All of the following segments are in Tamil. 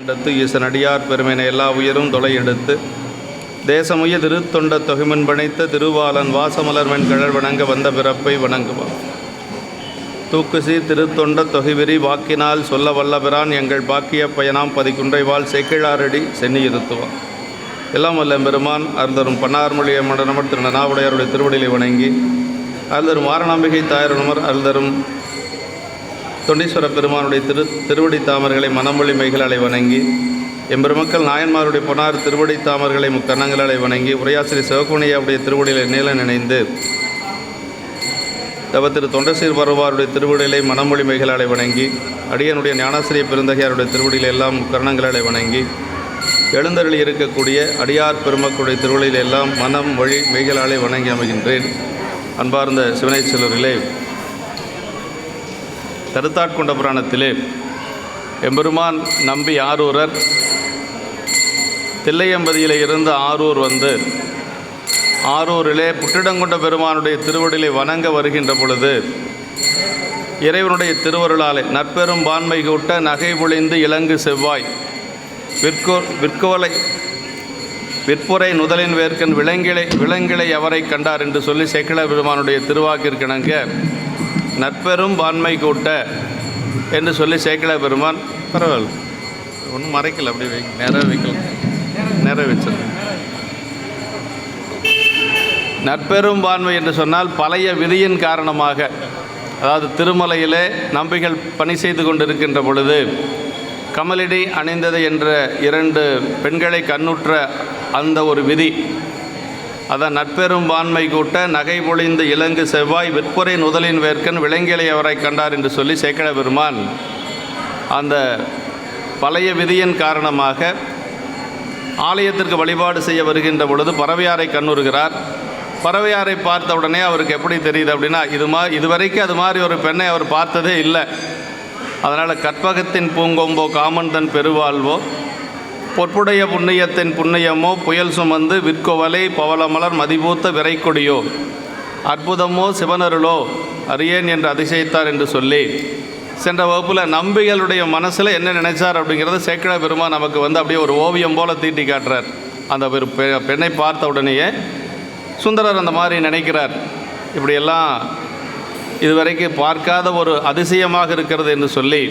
எடுத்து ஈசனடியார் பெருமையினை எல்லா உயரும் தொலை எடுத்து தேசமுய திருத்தொண்ட தொகைமன் பணைத்த திருவாளன் வாசமலர் வெண்கழல் வணங்க வந்த பிறப்பை வணங்குவான். தூக்குசீர் திருத்தொண்ட தொகைவிரி வாக்கினால் சொல்ல வல்லபிரான் எங்கள் பாக்கிய பயனாம் பதிக்குன்றைவாள் சேக்கிழாரடி சென்னி இருத்துவான். எல்லாம் வல்ல பெருமான் அருந்தரும் பன்னார்மொழிய மண்டனமர் திரு நனாவுடையாருடைய திருவடிகளை வணங்கி அருந்தரும் வாரணாம்பிகை தாயருணமர் அருந்தரும் தொண்டீஸ்வர பெருமானுடைய திருவடி தாமர்களை மனமொழி மைகளாலை வணங்கி எம்பெருமக்கள் நாயன்மாருடைய பொன்னார் திருவடி தாமர்களை முக்கண்ணங்களாலை வணங்கி உரையாசிரியர் சிவகுணியாவுடைய திருவடிகளை நீல நினைந்து திரு தொண்டசீர் பருவாருடைய திருவடிகளை மனமொழி மைகளாலை வணங்கி அடியனுடைய ஞானாசிரிய பெருந்தகையாருடைய திருவடிகளை எல்லாம் முக்கரணங்களாலை வணங்கி எழுந்தருளி இருக்கக்கூடிய அடியார் பெருமக்களுடைய திருவடிகளை எல்லாம் மனம் மொழி மைகளாலை வணங்கி அமைகின்றேன். அன்பார்ந்த சிவனை செல்வர்களே, கருத்தாட்கொண்ட புராணத்திலே எம்பெருமான் நம்பி ஆரூரர் தில்லையம்பதியிலே இருந்து ஆரூர் வந்து ஆரூரிலே புற்றிடங்கொண்ட பெருமானுடைய திருவடிகளை வணங்க வருகின்ற பொழுது இறைவனுடைய திருவருளாலே நற்பெரும் பான்மை கூட்ட நகை பொழிந்து இலங்கு செவ்வாய் விற்புரை நுதலின் வேர்க்கன் விலங்கிளை அவரை கண்டார் என்று சொல்லி சேக்கிழ பெருமானுடைய திருவாக்கிற்கிணங்க நற்பெரும் பான்மை கூட்ட என்று சொல்லி சேக்கிழ பெருமான் பரவாயில்ல ஒன்றும் மறைக்கல, அப்படி நேராக வச்சிருக்கேன். நற்பெரும் பான்மை என்று சொன்னால் பழைய விதியின் காரணமாக, அதாவது திருமலையிலே நம்பிகள் பணி செய்து கொண்டிருக்கின்ற பொழுது கமலிடை அணிந்தது என்ற 2 பெண்களை கண்ணுற்ற அந்த ஒரு விதி, அதான் நட்பெரும் பான்மை கூட்ட நகை பொழிந்து இலங்கு செவ்வாய் விற்புரை நுதலின் வேர்க்கன் விலங்கிலை அவரை கண்டார் என்று சொல்லி சேக்கிழ பெருமான் அந்த பழைய விதியின் காரணமாக ஆலயத்திற்கு வழிபாடு செய்ய வருகின்ற பொழுது பறவையாரை கண்ணுறுகிறார். பறவையாரை பார்த்த உடனே அவருக்கு எப்படி தெரியுது அப்படின்னா, இதுவரைக்கும் அது மாதிரி ஒரு பெண்ணை அவர் பார்த்ததே இல்லை. அதனால் கற்பகத்தின் பூங்கொம்போ காமன் தன் பெருவாழ்வோ பொற்புடைய புண்ணியத்தின் புண்ணியமோ புயல் சுமந்து விற்கொவலை பவளமலர் மதிபூத்த விரைக்கொடியோ அற்புதமோ சிவனருளோ அறியேன் என்று அதிசயித்தார் என்று சொல்லி சென்ற வகுப்பில் நம்பிகளுடைய மனசில் என்ன நினைச்சார் அப்படிங்கிறத சேக்கிழ பெருமான் நமக்கு வந்து அப்படியே ஒரு ஓவியம் போல் தீட்டி காட்டுறார். அந்த பெண்ணை பார்த்த உடனேயே சுந்தரர் அந்த மாதிரி நினைக்கிறார். இப்படியெல்லாம் இதுவரைக்கும் பார்க்காத ஒரு அதிசயமாக இருக்கிறது என்று சொல்லி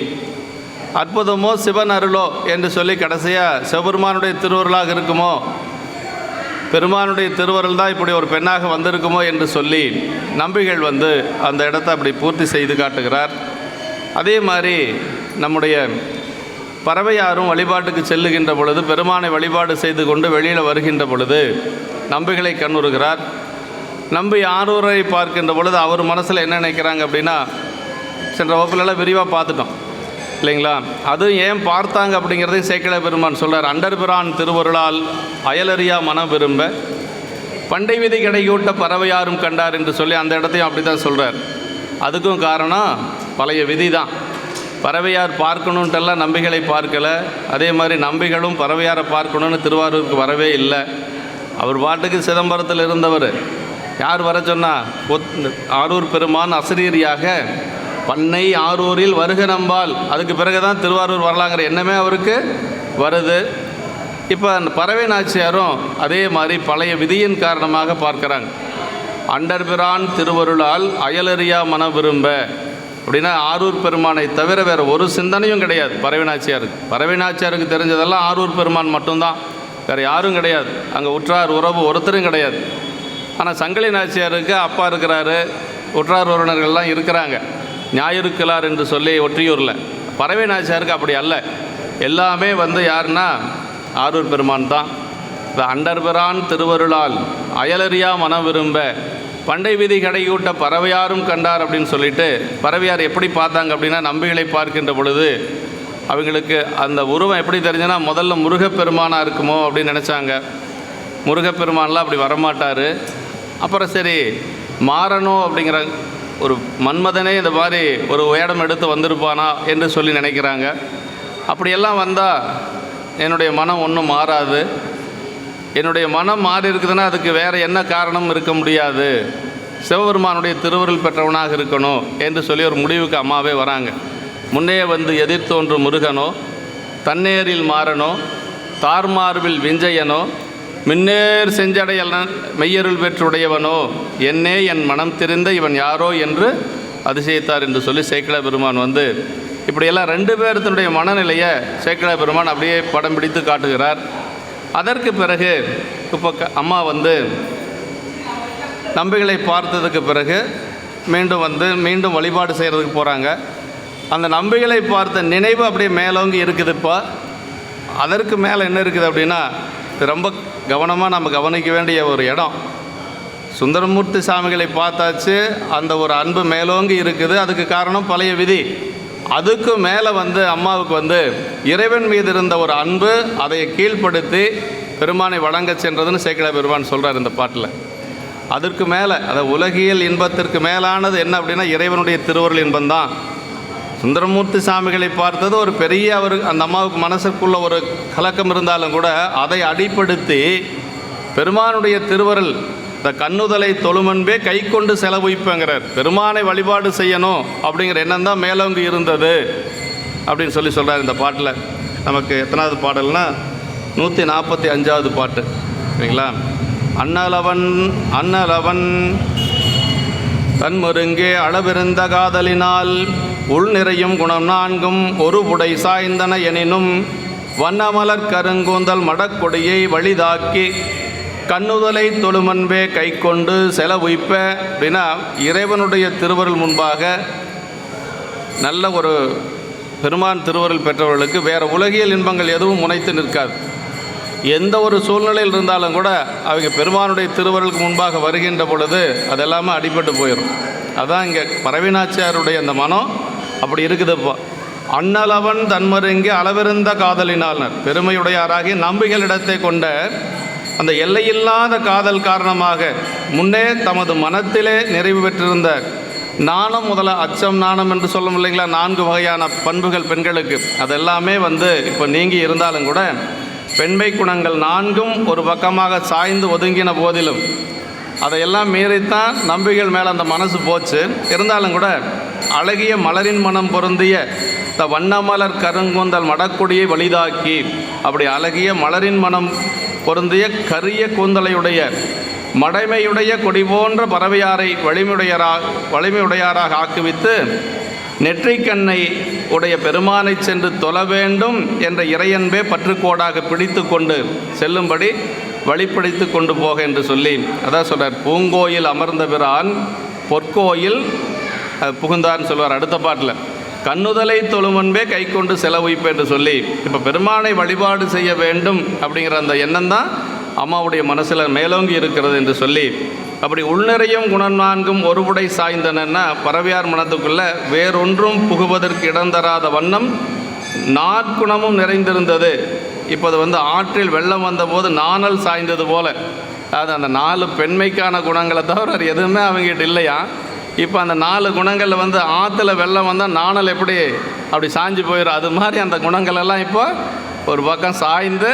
அற்புதமோ சிவன் அருளோ என்று சொல்லி கடைசியாக சிவபெருமானுடைய திருவருளாக இருக்குமோ, பெருமானுடைய திருவருள் தான் இப்படி ஒரு பெண்ணாக வந்திருக்குமோ என்று சொல்லி நம்பிகள் வந்து அந்த இடத்தை அப்படி பூர்த்தி செய்து காட்டுகிறார். அதே மாதிரி நம்முடைய பறவையாரும் வழிபாட்டுக்கு செல்லுகின்ற பொழுது பெருமானை வழிபாடு செய்து கொண்டு வெளியில் வருகின்ற பொழுது நம்பிகளை கண்ணுறுகிறார். நம்பி ஆரூரை பார்க்கின்ற பொழுது அவர் மனசில் என்ன நினைக்கிறாங்க அப்படின்னா, சென்ற வகுப்புலெல்லாம் விரிவாக பார்த்துட்டோம் இல்லைங்களா? அதுவும் ஏன் பார்த்தாங்க அப்படிங்கிறதையும் சேக்கிழ பெருமான் சொல்கிறார். அண்டர்பிரான் திருவருளால் அயலறியா மனம் விரும்ப பண்டை விதி கிடைக்கூட்ட பறவையாரும் கண்டார் என்று சொல்லி அந்த இடத்தையும் அப்படி தான் சொல்கிறார். அதுக்கும் காரணம் பழைய விதி தான். பறவையார் பார்க்கணுன்ட்டெல்லாம் நம்பிகளை பார்க்கலை. அதே மாதிரி நம்பிகளும் பறவையாரை பார்க்கணுன்னு திருவாரூருக்கு வரவே இல்லை. அவர் பாட்டுக்கு சிதம்பரத்தில் இருந்தவர். யார் வர சொன்னால் ஆரூர் பெருமான் அசரீரியாக பண்ணை ஆரூரில் வருக நம்பால், அதுக்கு பிறகு தான் திருவாரூர் வரலாங்கிற எண்ணமே அவருக்கு வருது. இப்போ அந்த பறவை நாச்சியாரும் அதே மாதிரி பழைய விதியின் காரணமாக பார்க்குறாங்க. அண்டர்பிரான் திருவருளால் அயலறியா மன விரும்ப அப்படின்னா ஆரூர் பெருமானை தவிர வேறு ஒரு சிந்தனையும் கிடையாது பறவை நாச்சியாருக்கு. பறவை நாச்சியாருக்கு தெரிஞ்சதெல்லாம் ஆரூர் பெருமான் மட்டும்தான், வேறு யாரும் கிடையாது. அங்கே உற்றார் உறவு ஒருத்தரும் கிடையாது. ஆனால் சங்கிலி நாச்சியாருக்கு அப்பா இருக்கிறாரு, உற்றார் உறவினர்கள்லாம் இருக்கிறாங்க, ஞாயிறுக்கலார் என்று சொல்லி ஒற்றியூரில். பறவை நாச்சியாருக்கு அப்படி அல்ல. எல்லாமே வந்து யாருன்னா ஆரூர் பெருமான் தான். இந்த அண்டர்பிரான் திருவருளால் அயலறியா மனம் விரும்ப பண்டை விதி கடையூட்ட பறவையாரும் கண்டார் அப்படின்னு சொல்லிட்டு பறவையார் எப்படி பார்த்தாங்க அப்படின்னா, நம்பிகளை பார்க்கின்ற பொழுது அவங்களுக்கு அந்த உருவம் எப்படி தெரிஞ்சுன்னா, முதல்ல முருகப்பெருமானாக இருக்குமோ அப்படின்னு நினச்சாங்க. முருகப்பெருமான்லாம் அப்படி வரமாட்டார். அப்புறம் சரி மாறணும் அப்படிங்கிற ஒரு மன்மதனே இந்த மாதிரி ஒரு வேடம் எடுத்து வந்திருப்பானா என்று சொல்லி நினைக்கிறாங்க. அப்படியெல்லாம் வந்தால் என்னுடைய மனம் ஒன்றும் மாறாது. என்னுடைய மனம் மாறி இருக்குதுன்னா அதுக்கு வேறு என்ன காரணம் இருக்க முடியாது, சிவபெருமானுடைய திருவருள் பெற்றவனாக இருக்கணும் என்று சொல்லி ஒரு முடிவுக்கு அம்மாவே வராங்க. முன்னே வந்து எதிர்த்தோன்று முருகனோ தன்னேரில் மாறனோ தார்மார்பில் விஞ்சையனோ மின்னேர் செஞ்சடையல் மெய்யருள் பெற்றுடையவனோ என்னே என் மனம் திரிந்த இவன் யாரோ என்று அதிசயித்தார் என்று சொல்லி சேக்கிழார் பெருமான் வந்து இப்படியெல்லாம் ரெண்டு பேர்த்தினுடைய மனநிலையை சேக்கிழார் பெருமான் அப்படியே படம் பிடித்து காட்டுகிறார். அதற்கு பிறகு இப்போ அம்மா வந்து நம்பிகளை பார்த்ததுக்கு பிறகு மீண்டும் வழிபாடு செய்கிறதுக்கு போகிறாங்க. அந்த நம்பிகளை பார்த்த நினைவு அப்படியே மேலோங்கி இருக்குது. இப்போ அதற்கு மேலே என்ன இருக்குது அப்படின்னா, ரொம்ப கவனமாக நம்ம கவனிக்க வேண்டிய ஒரு இடம். சுந்தரமூர்த்தி சாமிகளை பார்த்தாச்சு, அந்த ஒரு அன்பு மேலோங்கி இருக்குது. அதுக்கு காரணம் பழைய விதி. அதுக்கு மேலே அம்மாவுக்கு இறைவன் மீது இருந்த ஒரு அன்பு அதை கீழ்ப்படுத்தி பெருமானை வழங்க சென்றதுன்னு சேக்கிழார் பெருமான் சொல்கிறார் இந்த பாட்டில். அதற்கு மேலே உலகியல் இன்பத்திற்கு மேலானது என்ன அப்படின்னா இறைவனுடைய திருவருள் இன்பம்தான். சுந்தரமூர்த்தி சாமிகளை பார்த்தது ஒரு பெரிய அந்த அம்மாவுக்கு மனசுக்குள்ள ஒரு கலக்கம் இருந்தாலும் கூட அதை அடிப்படுத்தி பெருமானுடைய திருவருள் இந்த கண்ணுதலை தொழுமன்பே கை கொண்டு செலவுப்பேங்கிறார். பெருமானை வழிபாடு செய்யணும் அப்படிங்கிற எண்ணம் தான் மேலோங்கி இருந்தது அப்படின்னு சொல்கிறார் இந்த பாட்டில். நமக்கு எத்தனாவது பாடல்னா 145வது பாட்டு சரிங்களா? அண்ணலவன் தன்மருங்கே அளவிருந்த காதலினால் உள் நிறையும் குணம் நான்கும் ஒரு புடை சாய்ந்தன எனினும் வண்ணமலர் கருங்கூந்தல் மடக்கொடியை வழிதாக்கி கண்ணுதலை தொழுமன்பே கை கொண்டு செலவுப்ப அப்படின்னா இறைவனுடைய திருவருள் முன்பாக நல்ல ஒரு பெருமான் திருவருள் பெற்றவர்களுக்கு வேறு உலகியல் இன்பங்கள் எதுவும் முனைத்து நிற்காது. எந்த ஒரு சூழ்நிலையில் இருந்தாலும் கூட அவங்க பெருமானுடைய திருவருளுக்கு முன்பாக வருகின்ற பொழுது அதெல்லாமே அடிபட்டு போயிடும். அதுதான் இங்கே பரவினாச்சியாருடைய அந்த மனம் அப்படி இருக்குதுப்பா. அண்ணலவன் தன்மருங்கே அளவிருந்த காதலினால்னர் பெருமையுடையாராகி நம்பிகளிடத்தை கொண்ட அந்த எல்லையில்லாத காதல் காரணமாக முன்னே தமது மனத்திலே நிறைவு பெற்றிருந்த நாணம் முதல்ல அச்சம் நாணம் என்று சொல்லும் இல்லைங்களா, 4 வகையான பண்புகள் பெண்களுக்கு அதெல்லாமே இப்போ நீங்கி இருந்தாலும் கூட பெண்மை குணங்கள் 4ம் ஒரு பக்கமாக சாய்ந்து ஒதுங்கின போதிலும் அதையெல்லாம் மீறித்தான் நம்பிகள் மேலே அந்த மனசு போச்சு. இருந்தாலும் கூட அழகிய மலரின் மனம் பொருந்திய இந்த வண்ணமலர் கருங்கூந்தல் மடக்கொடியை வழிதாக்கி அப்படி அழகிய மலரின் மனம் பொருந்திய கரிய கூந்தலையுடைய மடைமையுடைய கொடி போன்ற பறவையாரை வலிமையுடையாராக ஆக்குவித்து நெற்றிக்கண்ணை உடைய பெருமானை சென்று தொழ வேண்டும் என்ற இறையன்பே பற்றுக்கோடாக பிடித்து கொண்டு செல்லும்படி வழிப்படித்து கொண்டு போக என்று சொல்லி அதான் சொல்கிறார். பூங்கோயில் அமர்ந்த பிரான் பொற்கோயில் புகுந்தார்னு சொல்வார் அடுத்த பாட்டில். கண்ணுதலை தொழுமன்பே கை கொண்டு செலவுப்ப என்று சொல்லி இப்போ பெருமானை வழிபாடு செய்ய வேண்டும் அப்படிங்கிற அந்த எண்ணம் தான் அம்மாவுடைய மனசில் மேலோங்கி இருக்கிறது என்று சொல்லி அப்படி உள்நிறையும் குணம் 4ம் ஒரு புடை சாய்ந்தனன்னா பறவையார் மனத்துக்குள்ளே வேறொன்றும் புகுவதற்கு இடம் தராத வண்ணம் நாற்குணமும் நிறைந்திருந்தது. இப்போ அது ஆற்றில் வெள்ளம் வந்தபோது நாணல் சாய்ந்தது போல, அது அந்த 4 பெண்மைக்கான குணங்களை தவிர எதுவுமே அவங்ககிட்ட இல்லையா. இப்போ அந்த 4 குணங்களில் ஆற்றுல வெள்ளம் வந்தால் நாணல் எப்படி அப்படி சாஞ்சு போயிடும், அது மாதிரி அந்த குணங்களெல்லாம் இப்போ ஒரு பக்கம் சாய்ந்து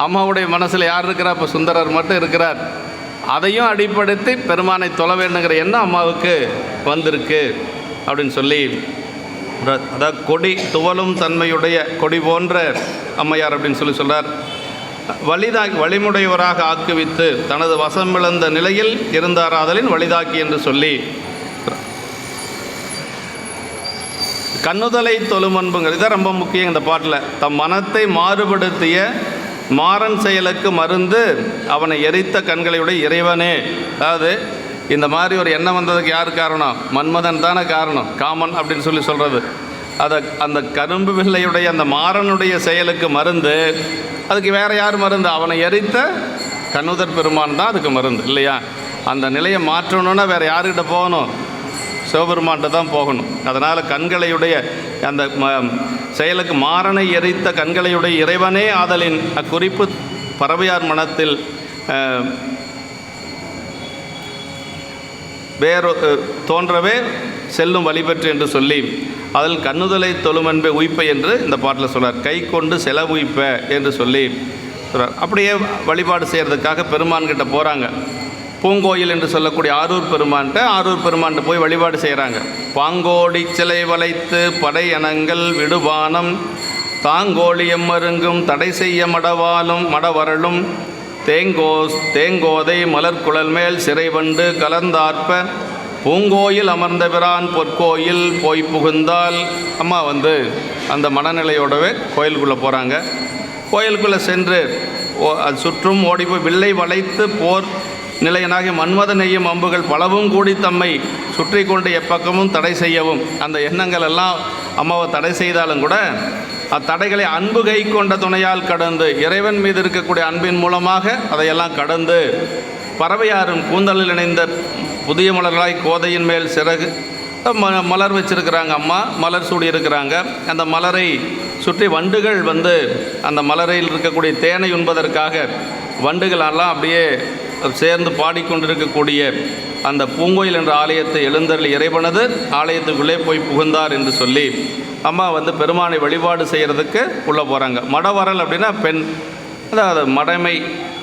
அம்மாவுடைய மனசில் யார் இருக்கிறா, இப்போ சுந்தரர் மட்டும் இருக்கிறார். அதையும் அடிப்படுத்தி பெருமானை தொழ வேண்டுங்கிற எண்ணம் அம்மாவுக்கு வந்திருக்கு அப்படின்னு சொல்லி அதாவது கொடி துவலும் தன்மையுடைய கொடி போன்ற அம்மையார் அப்படின்னு சொல்கிறார். வழிமுடையவராக ஆக்குவித்து தனது வசமிழந்த நிலையில் இருந்தாராதலின் வழிதாக்கி என்று சொல்லி கண்ணுதலை தொழுமன்புங்கிறது தான் ரொம்ப முக்கியம் இந்த பாட்டில். தம் மனத்தை மாறுபடுத்திய மாறன் செயலுக்கு மருந்து அவனை எரித்த கண்களையுடைய இறைவனே. அதாவது இந்த மாதிரி ஒரு எண்ணம் வந்ததுக்கு யார் காரணம்? மன்மதன் தானே காரணம், காமன் அப்படின்னு சொல்கிறது. அந்த கரும்பு வில்லையுடைய அந்த மாறனுடைய செயலுக்கு மருந்து, அதுக்கு வேறு யார் மருந்து? அவனை எரித்த கண்ணுதர் பெருமான் தான் அதுக்கு மருந்து இல்லையா. அந்த நிலையை மாற்றணுன்னா வேறு யார்கிட்ட போகணும்? சிவபெருமான்கிட்ட தான் போகணும். அதனால் கண்களையுடைய அந்த செயலுக்கு மாறனை எரித்த கண்களையுடைய இறைவனே ஆதலின் அக்குறிப்பு பறவையார் மனத்தில் வேறு தோன்றவே செல்லும் வழிபெற்று என்று சொல்லி அதில் கண்ணுதலை தொழுமன்பே உய்ப்ப என்று இந்த பாட்டில் சொல்கிறார். கை கொண்டு செலவுய்ப்ப என்று சொல்லி சொல்கிறார். அப்படியே வழிபாடு செய்கிறதுக்காக பெருமான்கிட்ட போகிறாங்க. பூங்கோயில் என்று சொல்லக்கூடிய ஆரூர் பெருமான்கிட்ட போய் வழிபாடு செய்கிறாங்க. பாங்கோடி சிலை வளைத்து படை அணங்கள் விடுவானம் தாங்கோழி எம்மருங்கும் தடை செய்ய மடவரலும் தேங்கோதை மலர்குழல் மேல் சிறைவண்டு கலந்தார்ப்ப பூங்கோயில் அமர்ந்த பிரான் பொற்கோயில் போய் புகுந்தால். அம்மா அந்த மனநிலையோடவே கோயிலுக்குள்ளே போகிறாங்க. கோயிலுக்குள்ளே சென்று அது சுற்றும் ஓடிப்போய் வில்லை வளைத்து போர் நிலையனாகி மன்மத நெய்யும் அம்புகள் பலவும் கூடி தம்மை சுற்றி கொண்டு எப்பக்கமும் தடை செய்யவும். அந்த எண்ணங்கள் எல்லாம் அம்மாவை தடை செய்தாலும் கூட அத்தடைகளை அன்பு கை கொண்ட துணையால் கடந்து இறைவன் மீது இருக்கக்கூடிய அன்பின் மூலமாக அதையெல்லாம் கடந்து பறவையாரும் கூந்தலில் இணைந்த புதிய மலர்களாய் கோதையின் மேல் சிறகு மலர் வச்சிருக்கிறாங்க. அம்மா மலர் சூடி இருக்கிறாங்க. அந்த மலரை சுற்றி வண்டுகள் அந்த மலரில் இருக்கக்கூடிய தேனை உண்பதற்காக வண்டுகளெல்லாம் அப்படியே சேர்ந்து பாடிக்கொண்டிருக்கக்கூடிய அந்த பூங்கோயில் என்ற ஆலயத்தை எழுந்தருளி இறைவனது ஆலயத்துக்குள்ளே போய் புகுந்தார் என்று சொல்லி அம்மா பெருமானை வழிபாடு செய்கிறதுக்கு உள்ளே போகிறாங்க. மடவரல் அப்படின்னா பெண், அதாவது மடமை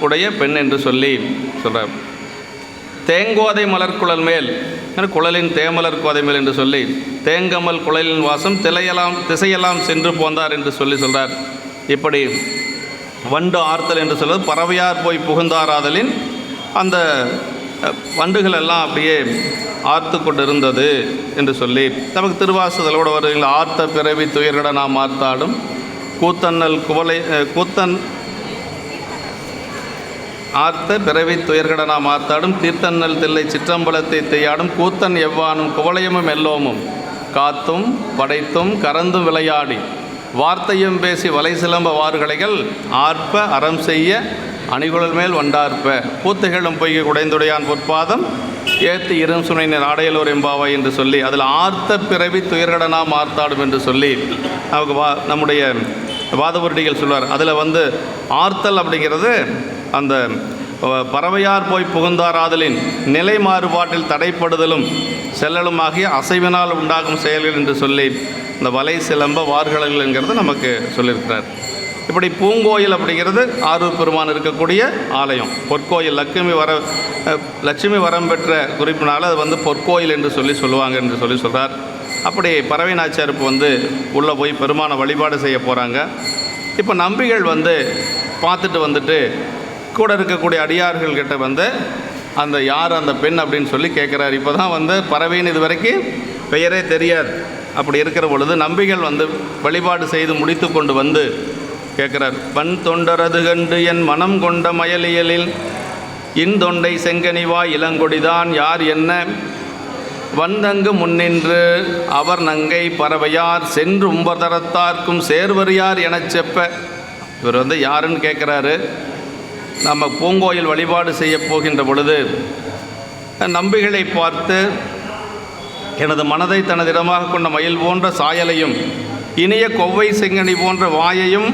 உடைய பெண் என்று சொல்லி சொல்கிறார். தேங்கோதை மலர்குழல் மேல், குழலின் தேமலர் கோதை மேல் என்று சொல்லி தேங்கமல் குழலின் வாசம் திசையெல்லாம் சென்று போந்தார் என்று சொல்கிறார். இப்படி வண்டு ஆர்த்தல் என்று சொல்வது பறவையார் போய் புகுந்தாராதலின் அந்த வண்டுகள் எல்லாம் அப்படியே ஆர்த்து கொண்டு இருந்தது என்று சொல்லி நமக்கு திருவாசகத்தோடு வருகிற ஆர்த்த பிறவி துயர்கட நாம் ஆர்த்தாடும் கூத்தன் ஆர்த்த பிறவி துயர்கட நாம் ஆர்த்தாடும் தீர்த்தன்னல் தில்லை சிற்றம்பலத்தை தேயாடும் கூத்தன் எவ்வானும் குவளையமும் எல்லோமும் காத்தும் படைத்தும் கறந்தும் விளையாடி வார்த்தையும் பேசி வலை சிலம்ப வார்கலைகள் ஆர்ப்ப அறம் செய்ய அணிகுழல் மேல் வண்டார்ப்ப பூத்தைகளும் பொய்கை உடைந்துடையான் பொற்பாதம் ஏத்து இரும் சுனையினர் ஆடையலோர் எம்பாவை என்று சொல்லி அதில் ஆர்த்த பிறவி துயர்கடனா ஆர்த்தாடும் என்று சொல்லி நமக்கு நம்முடைய வாதவருடிகள் சொல்வார். அதில் ஆர்த்தல் அப்படிங்கிறது அந்த பறவையார் போய் புகுந்தாராதலின் நிலை மாறுபாட்டில் தடைப்படுதலும் செல்லலும் ஆகிய அசைவினால் உண்டாகும் செயல்கள் என்று சொல்லி இந்த வலை சிலம்ப வார்கள்ங்கிறது நமக்கு சொல்லியிருக்கிறார். இப்படி பூங்கோயில் அப்படிங்கிறது ஆரூர் பெருமான் இருக்கக்கூடிய ஆலயம். பொற்கோயில் லட்சுமி வரம் பெற்ற குறிப்பினால் அது பொற்கோயில் என்று சொல்லுவாங்க என்று சொல்கிறார். அப்படி பறவை நாச்சியாருக்கு உள்ளே போய் பெருமானை வழிபாடு செய்ய போகிறாங்க. இப்போ நம்பிகள் பார்த்துட்டு கூட இருக்கக்கூடிய அடியார்கள்கிட்ட அந்த யார் அந்த பெண் அப்படின்னு சொல்லி கேட்குறாரு. இப்போ தான் பறவைன்னு இது வரைக்கும் பெயரே தெரியாது. அப்படி இருக்கிற பொழுது நம்பிகள் வழிபாடு செய்து முடித்து கொண்டு கேட்குறார். பண் தொண்டரது கண்டு என் மனம் கொண்ட மயலியலில் இன்தொண்டை செங்கனிவாய் இளங்கொடிதான் யார் என்ன வந்தங்கு முன்னின்று அவர் நங்கை பறவையார் சென்று உம்பதரத்தார்க்கும் சேர்வரியார் எனச் செப்ப. இவர் யாருன்னு கேட்குறாரு. நம்ம பூங்கோயில் வழிபாடு செய்ய போகின்ற பொழுது நம்பிகளை பார்த்து எனது மனதை தனது இடமாக கொண்ட மயில் போன்ற சாயலையும் இனிய கொவ்வை செங்கனி போன்ற வாயையும்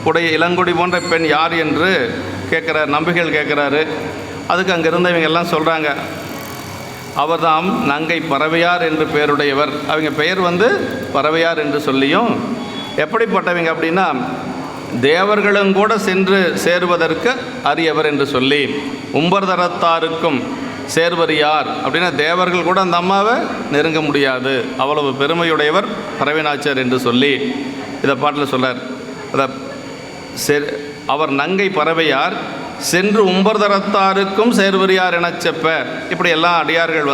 உடைய இளங்கொடி போன்ற பெண் யார் என்று கேட்குறார். நம்பிகள் கேட்குறாரு. அதுக்கு அங்கே இருந்தவங்க எல்லாம் சொல்கிறாங்க, அவர்தாம் நங்கை பறவையார் என்று பெயருடையவர். அவங்க பெயர் பறவையார் என்று சொல்லியும் எப்படிப்பட்டவங்க அப்படின்னா தேவர்களும் கூட சென்று சேருவதற்கு அரியவர் என்று சொல்லி உம்பர்தரத்தாருக்கும் சேர்வர் யார் அப்படின்னா தேவர்கள் கூட அந்த அம்மாவை நெருங்க முடியாது, அவ்வளவு பெருமையுடையவர் பறவை நாச்சியார் என்று சொல்லி இதை பாட்டில் சொல்லார். அவர் நங்கை பறவையார் சென்று உம்பர்தரத்தாருக்கும் சேர்வரியார் எனச் செப்ப. இப்படி எல்லா அடியார்கள்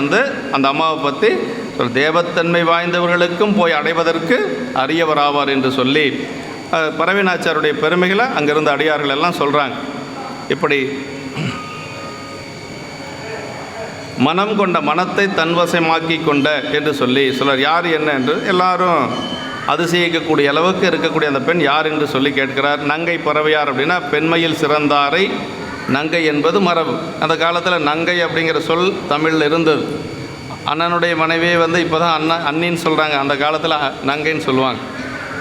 அந்த அம்மாவை பற்றி தேவத்தன்மை வாய்ந்தவர்களுக்கும் போய் அடைவதற்கு அரியவர் ஆவார் என்று சொல்லி பறவை நாச்சியாருடைய பெருமைகளை அங்கிருந்த அடியார்கள் எல்லாம் சொல்கிறாங்க. இப்படி மனம் கொண்ட மனத்தை தன்வசமாக்கி கொண்ட என்று சொல்லி சொல்கிறார். யார் என்ன என்று எல்லாரும் அதிசயிக்கக்கூடிய அளவுக்கு இருக்கக்கூடிய அந்த பெண் யார் என்று சொல்லி கேட்கிறார். நங்கை பறவையார் அப்படின்னா பெண்மையில் சிறந்தாரை. நங்கை என்பது மரபு. அந்த காலத்தில் நங்கை அப்படிங்கிற சொல் தமிழில் இருந்தது. அண்ணனுடைய மனைவியை இப்போ தான் அண்ணின்னு சொல்கிறாங்க. அந்த காலத்தில் நங்கைன்னு சொல்லுவாங்க.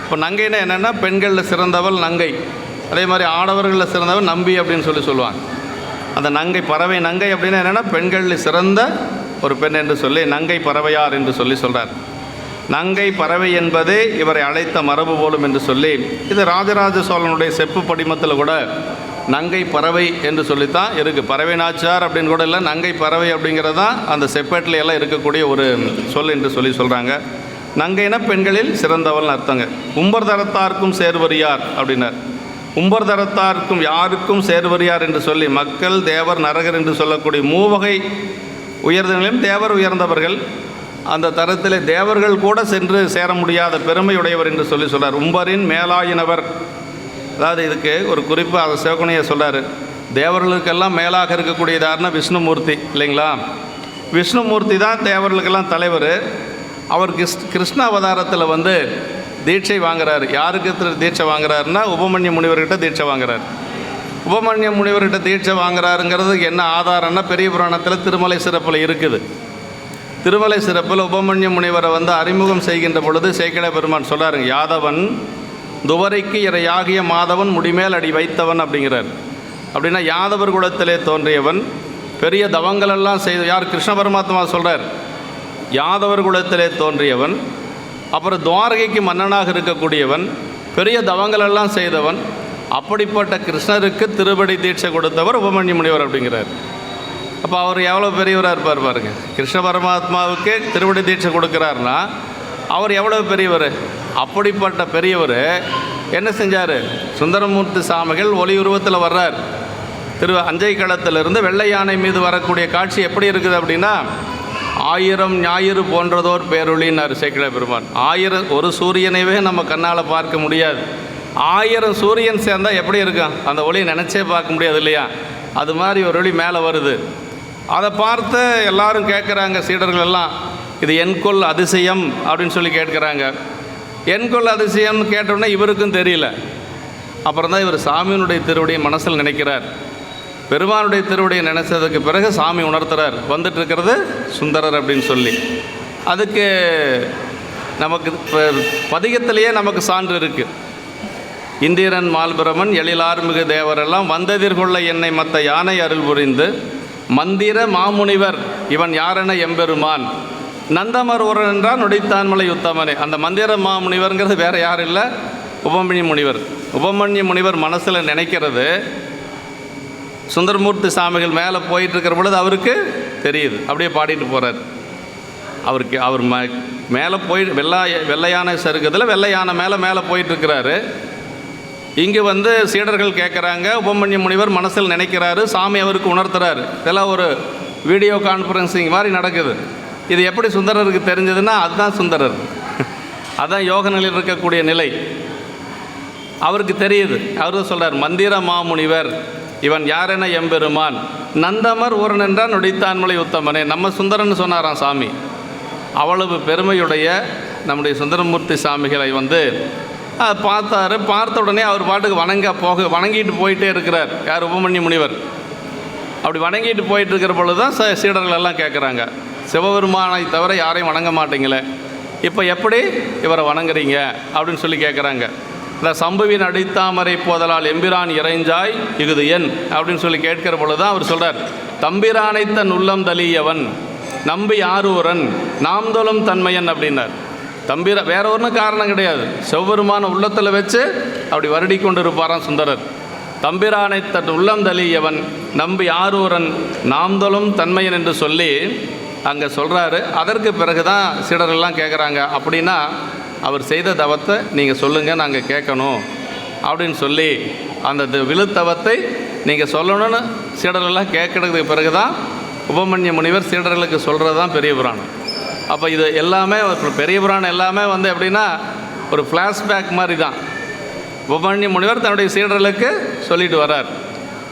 இப்போ நங்கைன்னா என்னென்னா பெண்களில் சிறந்தவள் நங்கை, அதே மாதிரி ஆடவர்களில் சிறந்தவள் நம்பி அப்படின்னு சொல்லுவாங்க. அந்த நங்கை பறவை நங்கை அப்படின்னா என்னென்னா பெண்களில் சிறந்த ஒரு பெண் என்று சொல்லி நங்கை பறவையார் என்று சொல்கிறார். நங்கை பறவை என்பதே இவரை அழைத்த மரபு போலும் என்று சொல்லி இது ராஜராஜ சோழனுடைய செப்பு படிமத்தில் கூட நங்கை பறவை என்று சொல்லித்தான் இருக்குது. பறவை நாச்சியார் அப்படின்னு கூட இல்லை, நங்கை பறவை அப்படிங்கிறது தான் அந்த செப்பேட்டில் எல்லாம் இருக்கக்கூடிய ஒரு சொல் என்று சொல்கிறாங்க. நங்கைன பெண்களில் சிறந்தவள்னு அர்த்தங்க. உம்பர் தரத்தார்க்கும் சேர்வரியார் அப்படின்னார். உம்பர் தரத்தார்க்கும் யாருக்கும் சேர்வரியார் என்று சொல்லி மக்கள், தேவர், நரகர் என்று சொல்லக்கூடிய மூவகை உயர்ந்தவர்களையும் தேவர் உயர்ந்தவர்கள், அந்த தரத்தில் தேவர்கள் கூட சென்று சேர முடியாத பெருமையுடையவர் என்று சொல்கிறார். உம்பரின் மேலாயினவர், அதாவது இதுக்கு ஒரு குறிப்பு அதை சிவகுணையை சொல்கிறார். தேவர்களுக்கெல்லாம் மேலாக இருக்கக்கூடியதாருன்னா விஷ்ணுமூர்த்தி இல்லைங்களா? விஷ்ணுமூர்த்தி தான் தேவர்களுக்கெல்லாம் தலைவர். அவர் கிருஷ்ண அவதாரத்தில் வந்து தீட்சை வாங்குறார். யாருக்கு தீட்சை வாங்குறாருன்னா உபமன்ய முனிவர்கிட்ட தீட்சை வாங்குறார். உபமன்ய முனிவர்கிட்ட தீட்சை வாங்குறாருங்கிறதுக்கு என்ன ஆதாரம்னா பெரிய புராணத்தில் திருமலை சிறப்பில் இருக்குது. திருமலை சிறப்பில் உபமன்ய முனிவரை வந்து அறிமுகம் செய்கின்ற பொழுது சேக்கிழ பெருமான் சொல்கிறாருங்க, யாதவன் துவரைக்கு இறையாகிய மாதவன் முடிமேல் அடி வைத்தவன் அப்படிங்கிறார். அப்படின்னா யாதவர் குலத்திலே தோன்றியவன், பெரிய தவங்களெல்லாம் செய்த யார்? கிருஷ்ண பரமாத்மா சொல்கிறார். யாதவர் குலத்திலே தோன்றியவன், அப்புறம் துவாரகைக்கு மன்னனாக இருக்கக்கூடியவன், பெரிய தவங்களெல்லாம் செய்தவன், அப்படிப்பட்ட கிருஷ்ணருக்கு திருப்படி தீட்சை கொடுத்தவர் உபமன்ய முனிவர் அப்படிங்கிறார். அப்போ அவர் எவ்வளோ பெரியவராக இருப்பார் பாருங்க. கிருஷ்ண பரமாத்மாவுக்கு திருப்படி தீட்சை கொடுக்குறாருன்னா அவர் எவ்வளோ பெரியவர். அப்படிப்பட்ட பெரியவர் என்ன செஞ்சார்? சுந்தரமூர்த்தி சாமிகள் ஒளி உருவத்தில் வர்றார். அஞ்சை களத்திலிருந்து வெள்ளை யானை மீது வரக்கூடிய காட்சி எப்படி இருக்குது அப்படின்னா, 1000 ஞாயிறு போன்றதோர் பேரொளின்னார் சேக்கிழ பெருமான். 1000 ஒரு சூரியனைவே நம்ம கண்ணால் பார்க்க முடியாது. 1000 சூரியன் சேர்ந்தால் எப்படி இருக்கும்? அந்த ஒளியை நினச்சே பார்க்க முடியாது இல்லையா? அது மாதிரி ஒரு ஒளி மேலே வருது. அதை பார்த்து எல்லாரும் கேட்குறாங்க, சீடர்கள் எல்லாம், இது என்கொல் அதிசயம் அப்படின்னு சொல்லி கேட்குறாங்க. என்கொல் அதிசயம்னு கேட்டோன்னே இவருக்கும் தெரியல. அப்புறம் தான் இவர் சாமியினுடைய திருவடியை மனசில் நினைக்கிறார். பெருமானுடைய திருவடியை நினைச்சதுக்கு பிறகு சாமி உணர்த்துறார், வந்துட்டு இருக்கிறது சுந்தரர் அப்படின்னு சொல்லி. அதுக்கு நமக்கு பதிகத்திலேயே நமக்கு சான்று இருக்குது. இந்திரன் மால்பிரமன் எழிலார்மிகு தேவரெல்லாம் வந்ததிர்கொள்ள என்னை மற்ற யானை அருள் புரிந்து மந்திர மாமுனிவர் இவன் யாரென எம்பெருமான் நந்தமர் உரன் என்றான் நொடித்தான்மலை உத்தமனே. அந்த மந்திர மாமுனிவர்ங்கிறது வேறு யாரும் இல்லை, உபமன்ய முனிவர். உபமன்ய முனிவர் மனசில் நினைக்கிறது சுந்தரமூர்த்தி சாமிகள் மேலே போயிட்டுருக்கிற பொழுது அவருக்கு தெரியுது. அப்படியே பாடிட்டு போகிறார். அவர் மேலே போய் வெள்ளையான சருக்கத்தில் வெள்ளையான மேலே போயிட்டுருக்கிறாரு. இங்கே வந்து சீடர்கள் கேட்குறாங்க, உபமன்ய முனிவர் மனசில் நினைக்கிறாரு, சாமி அவருக்கு உணர்த்துறாரு. இதெல்லாம் ஒரு வீடியோ கான்ஃபரன்சிங் மாதிரி நடக்குது. இது எப்படி சுந்தரருக்கு தெரிஞ்சதுன்னா அதுதான் சுந்தரர், அதுதான் யோக நிலையில் இருக்கக்கூடிய நிலை அவருக்கு தெரியுது. அவர் தான் சொல்கிறார், மந்திர மாமுனிவர் இவன் யாரென எம்பெருமான் நந்தமர் ஊரன் என்றான் நொடித்தான்மலை உத்தமனே. நம்ம சுந்தரன்னு சொன்னாராம் சாமி. அவ்வளவு பெருமையுடைய நம்முடைய சுந்தரமூர்த்தி சாமிகளை வந்து பார்த்தார். பார்த்த உடனே அவர் பாட்டுக்கு வணங்கிட்டு போயிட்டே இருக்கிறார். யார்? உபமன்ய முனிவர். அப்படி வணங்கிட்டு போயிட்டு இருக்கிற பொழுது தான் சீடர்கள் எல்லாம் கேட்குறாங்க, சிவபெருமானை தவிர யாரையும் வணங்க மாட்டீங்களே, இப்போ எப்படி இவரை வணங்குறீங்க அப்படின்னு சொல்லி கேட்குறாங்க. இந்த சம்புவின் அடித்தாமரை போதலால் எம்பிரான் இறைஞ்சாய் இகுது என் அப்படின்னு சொல்லி கேட்கிற பொழுது தான் அவர் சொல்கிறார், தம்பிரானை தன் உள்ளம் தலியவன் நம்பி ஆரூரன் நாம் தொழும் தன்மையன் அப்படின்னார். வேற ஒன்றும் காரணம் கிடையாது, செவ்வருமான உள்ளத்தில் வச்சு அப்படி வருடி கொண்டு இருப்பாராம் சுந்தரர். தம்பிரானை தன் உள்ளம் தலியவன் நம்பி ஆரூரன் நாம் தொழும் தன்மையன் என்று சொல்லி அங்கே சொல்கிறாரு. அதற்கு பிறகு தான் சீடர்கள்லாம் கேட்குறாங்க, அப்படின்னா அவர் செய்த தவத்தை நீங்கள் சொல்லுங்கள், நாங்கள் கேட்கணும் அப்படின்னு சொல்லி அந்த விழுத்தவத்தை நீங்கள் சொல்லணும்னு சீடர்கள்லாம் கேட்கறதுக்கு பிறகு தான் உபமன்ய முனிவர் சீடர்களுக்கு சொல்கிறது தான் பெரிய புராணம். அப்போ இது எல்லாமே பெரிய புராணம் எல்லாமே வந்து எப்படின்னா ஒரு ஃப்ளாஷ்பேக் மாதிரி தான். உபமன்ய முனிவர் தன்னுடைய சீடர்களுக்கு சொல்லிட்டு வர்றார்.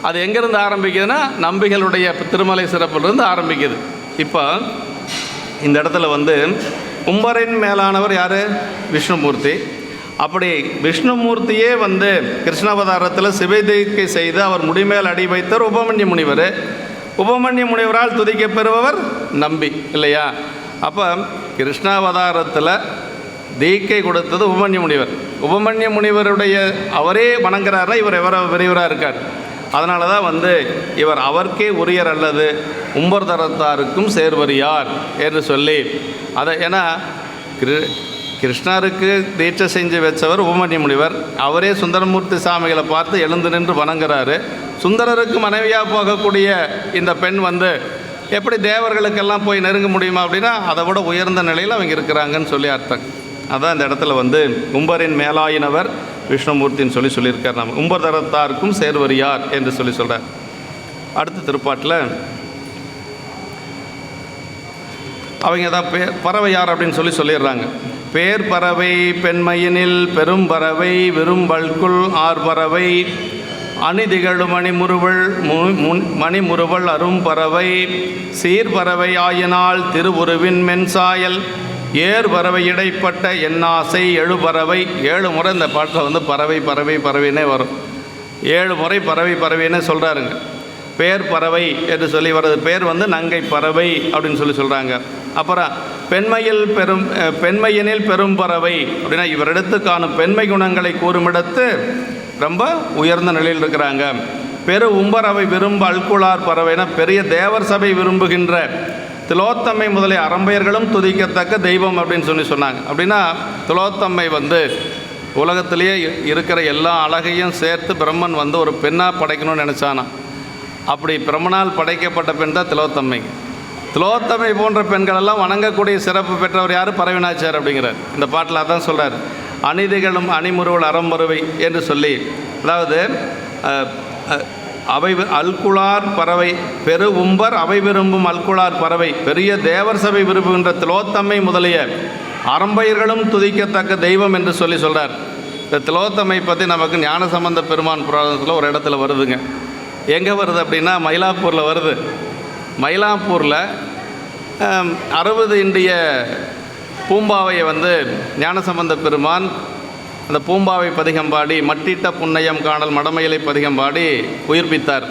அது எங்கேருந்து ஆரம்பிக்குதுன்னா நம்பிகளுடைய திருமலை சிறப்பிலிருந்து ஆரம்பிக்குது. இப்போ இந்த இடத்துல வந்து உம்பரின் மேலானவர் யார்? விஷ்ணுமூர்த்தி. அப்படி விஷ்ணுமூர்த்தியே வந்து கிருஷ்ணாவதாரத்தில் சிவதீட்சை செய்து அவர் முடிமேல் அடி வைத்தவர் உபமன்ய முனிவர். உபமன்ய முனிவரால் துதிக்கப் பெறுபவர் நம்பி இல்லையா? அப்போ கிருஷ்ணாவதாரத்தில் தீக்கை கொடுத்தது உபமன்ய முனிவர். உபமன்ய முனிவருடைய அவரே வணங்குறாருன்னா இவர் எவ்வளோ பெரியவராக இருக்கார். அதனால தான் வந்து இவர் அவர்க்கே உரியர் அல்லது உம்பர் தரத்தாருக்கும் சேர்வரியார் என்று சொல்லி அதை, ஏன்னா கிருஷ்ணருக்கு தீட்சை செஞ்சு வச்சவர் உபமன்ய முனிவர். அவரே சுந்தரமூர்த்தி சாமிகளை பார்த்து எழுந்து நின்று வணங்குறாரு. சுந்தரருக்கு மனைவியாக போகக்கூடிய இந்த பெண் வந்து எப்படி தேவர்களுக்கெல்லாம் போய் நெருங்க முடியுமா அப்படின்னா அதை விட உயர்ந்த நிலையில் அவங்க இருக்கிறாங்கன்னு சொல்லி அர்த்தம். அதான் இந்த இடத்துல வந்து உம்பரின் மேலாயினவர் விஷ்ணுமூர்த்தின்னு சொல்லியிருக்கார். நம்ம உம்பர் தரத்தாருக்கும் சேர்வரியார் என்று சொல்கிறார். அடுத்த திருப்பாட்டில் அவங்க தான் பறவை யார் அப்படின்னு சொல்லிடுறாங்க. பேர் பறவை பெண்மையினில் பெரும் பறவை விரும்பல்குள் ஆர்பறவை அணிதிகழு மணிமுறுவல் அரும் பறவை சீர்பறவை ஆயினால் திருவுருவின் மென்சாயல் ஏர் பறவை இடைப்பட்ட எண்ணாசை எழுபறவை. 7 முறை இந்த பாட்டில் வந்து பறவை பறவை பறவைன்னே வரும். 7 முறை பறவை பறவைன்னே சொல்கிறாருங்க. பேர் பறவை என்று சொல்லி வர்றது பேர் வந்து நங்கை பறவை அப்படின்னு சொல்கிறாங்க. அப்புறம் பெண்மையினில் பெரும் பறவை அப்படின்னா இவரிடத்து காணும் பெண்மை குணங்களை கூறுமிடத்து ரொம்ப உயர்ந்த நிலையில் இருக்கிறாங்க. பெரு உம்பரவை விரும்ப அல்குளார் பறவைனா பெரிய தேவர் சபை விரும்புகின்ற திலோத்தம்மை முதலிய அரம்பையர்களும் துதிக்கத்தக்க தெய்வம் அப்படின்னு சொன்னாங்க. அப்படின்னா திலோத்தம்மை வந்து உலகத்திலேயே இருக்கிற எல்லா அழகையும் சேர்த்து பிரம்மன் வந்து ஒரு பெண்ணாக படைக்கணும்னு நினச்சானா. அப்படி பிரம்மனால் படைக்கப்பட்ட பெண் தான் திலோத்தம்மை. திலோத்தமை போன்ற பெண்களெல்லாம் வணங்கக்கூடிய சிறப்பு பெற்றவர் யார்? பறவைநாச்சியார் அப்படிங்கிறார். இந்த பாட்டில் அதான் சொல்கிறார். அநீதிகளும் அணிமுறுவல் அறம்பருவை என்று சொல்லி, அதாவது அவை அல்குளார் பறவை பெரு உம்பர் அவை விரும்பும் அல்குளார் பறவை பெரிய தேவர் சபை விரும்புகின்ற திலோத்தம்மை முதலிய அரம்பையர்களும் துதிக்கத்தக்க தெய்வம் என்று சொல்கிறார். இந்த திலோத்தம்மை பற்றி நமக்கு ஞானசம்பந்த பெருமான் புராணத்தில் ஒரு இடத்துல வருதுங்க. எங்கே வருது அப்படின்னா மயிலாப்பூரில் வருது. மயிலாப்பூரில் 60 இண்டிய பூம்பாவையை வந்து ஞானசம்பந்த பெருமான் அந்த பூம்பாவை பதிகம்பாடி மட்டிட்ட புன்னையம் காணல் மடமயிலை பதிகம்பாடி உயிர்ப்பித்தார்.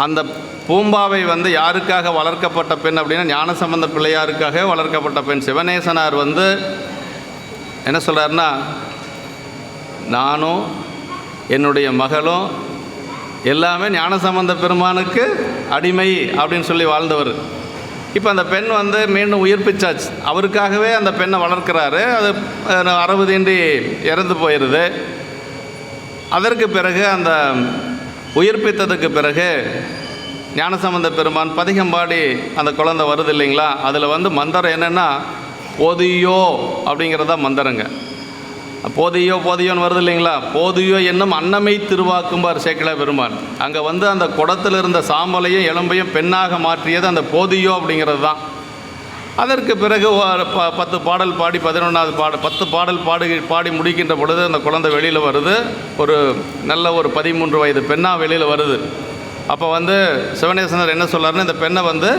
அந்த பூம்பாவை வந்து யாருக்காக வளர்க்கப்பட்ட பெண் அப்படின்னா ஞானசம்பந்த பிள்ளையாருக்காக வளர்க்கப்பட்ட பெண். சிவநேசனார் வந்து என்ன சொல்கிறாருன்னா, நானும் என்னுடைய மகளும் எல்லாமே ஞானசம்பந்த பெருமானுக்கு அடிமை அப்படின்னு சொல்லி வாழ்ந்தவர். இப்போ அந்த பெண் வந்து மீண்டும் உயிர்ப்பிச்சாச்சு. அவருக்காகவே அந்த பெண்ணை வளர்க்குறாரு. அது 60 இன்றி இறந்து போயிடுது. அதற்கு பிறகு அந்த உயிர்ப்பித்ததுக்கு பிறகு ஞானசம்பந்த பெருமான் பதிகம்பாடி அந்த குழந்தை வருது இல்லைங்களா. அதில் வந்து மந்திரம் என்னென்னா போதியோ அப்படிங்கிறதா மந்திரங்க. போதியோன்னு வருது இல்லைங்களா. போதியோ என்னும் அன்னமை திருவாக்கும்பார் சேக்கிழார் பெருமான். அங்கே வந்து அந்த குடத்தில் இருந்த சாம்பலையும் எலும்பையும் பெண்ணாக மாற்றியது அந்த போதியோ அப்படிங்கிறது தான். அதற்கு பிறகு 10 பாடல் பாடி 11வது 10 பாடல் பாடி முடிக்கின்ற பொழுது அந்த குழந்தை வெளியில் வருது. ஒரு நல்ல ஒரு 13 வயது பெண்ணாக வெளியில் வருது. அப்போ வந்து சிவநேசனர் என்ன சொல்கிறாருன்னா, இந்த பெண்ணை வந்து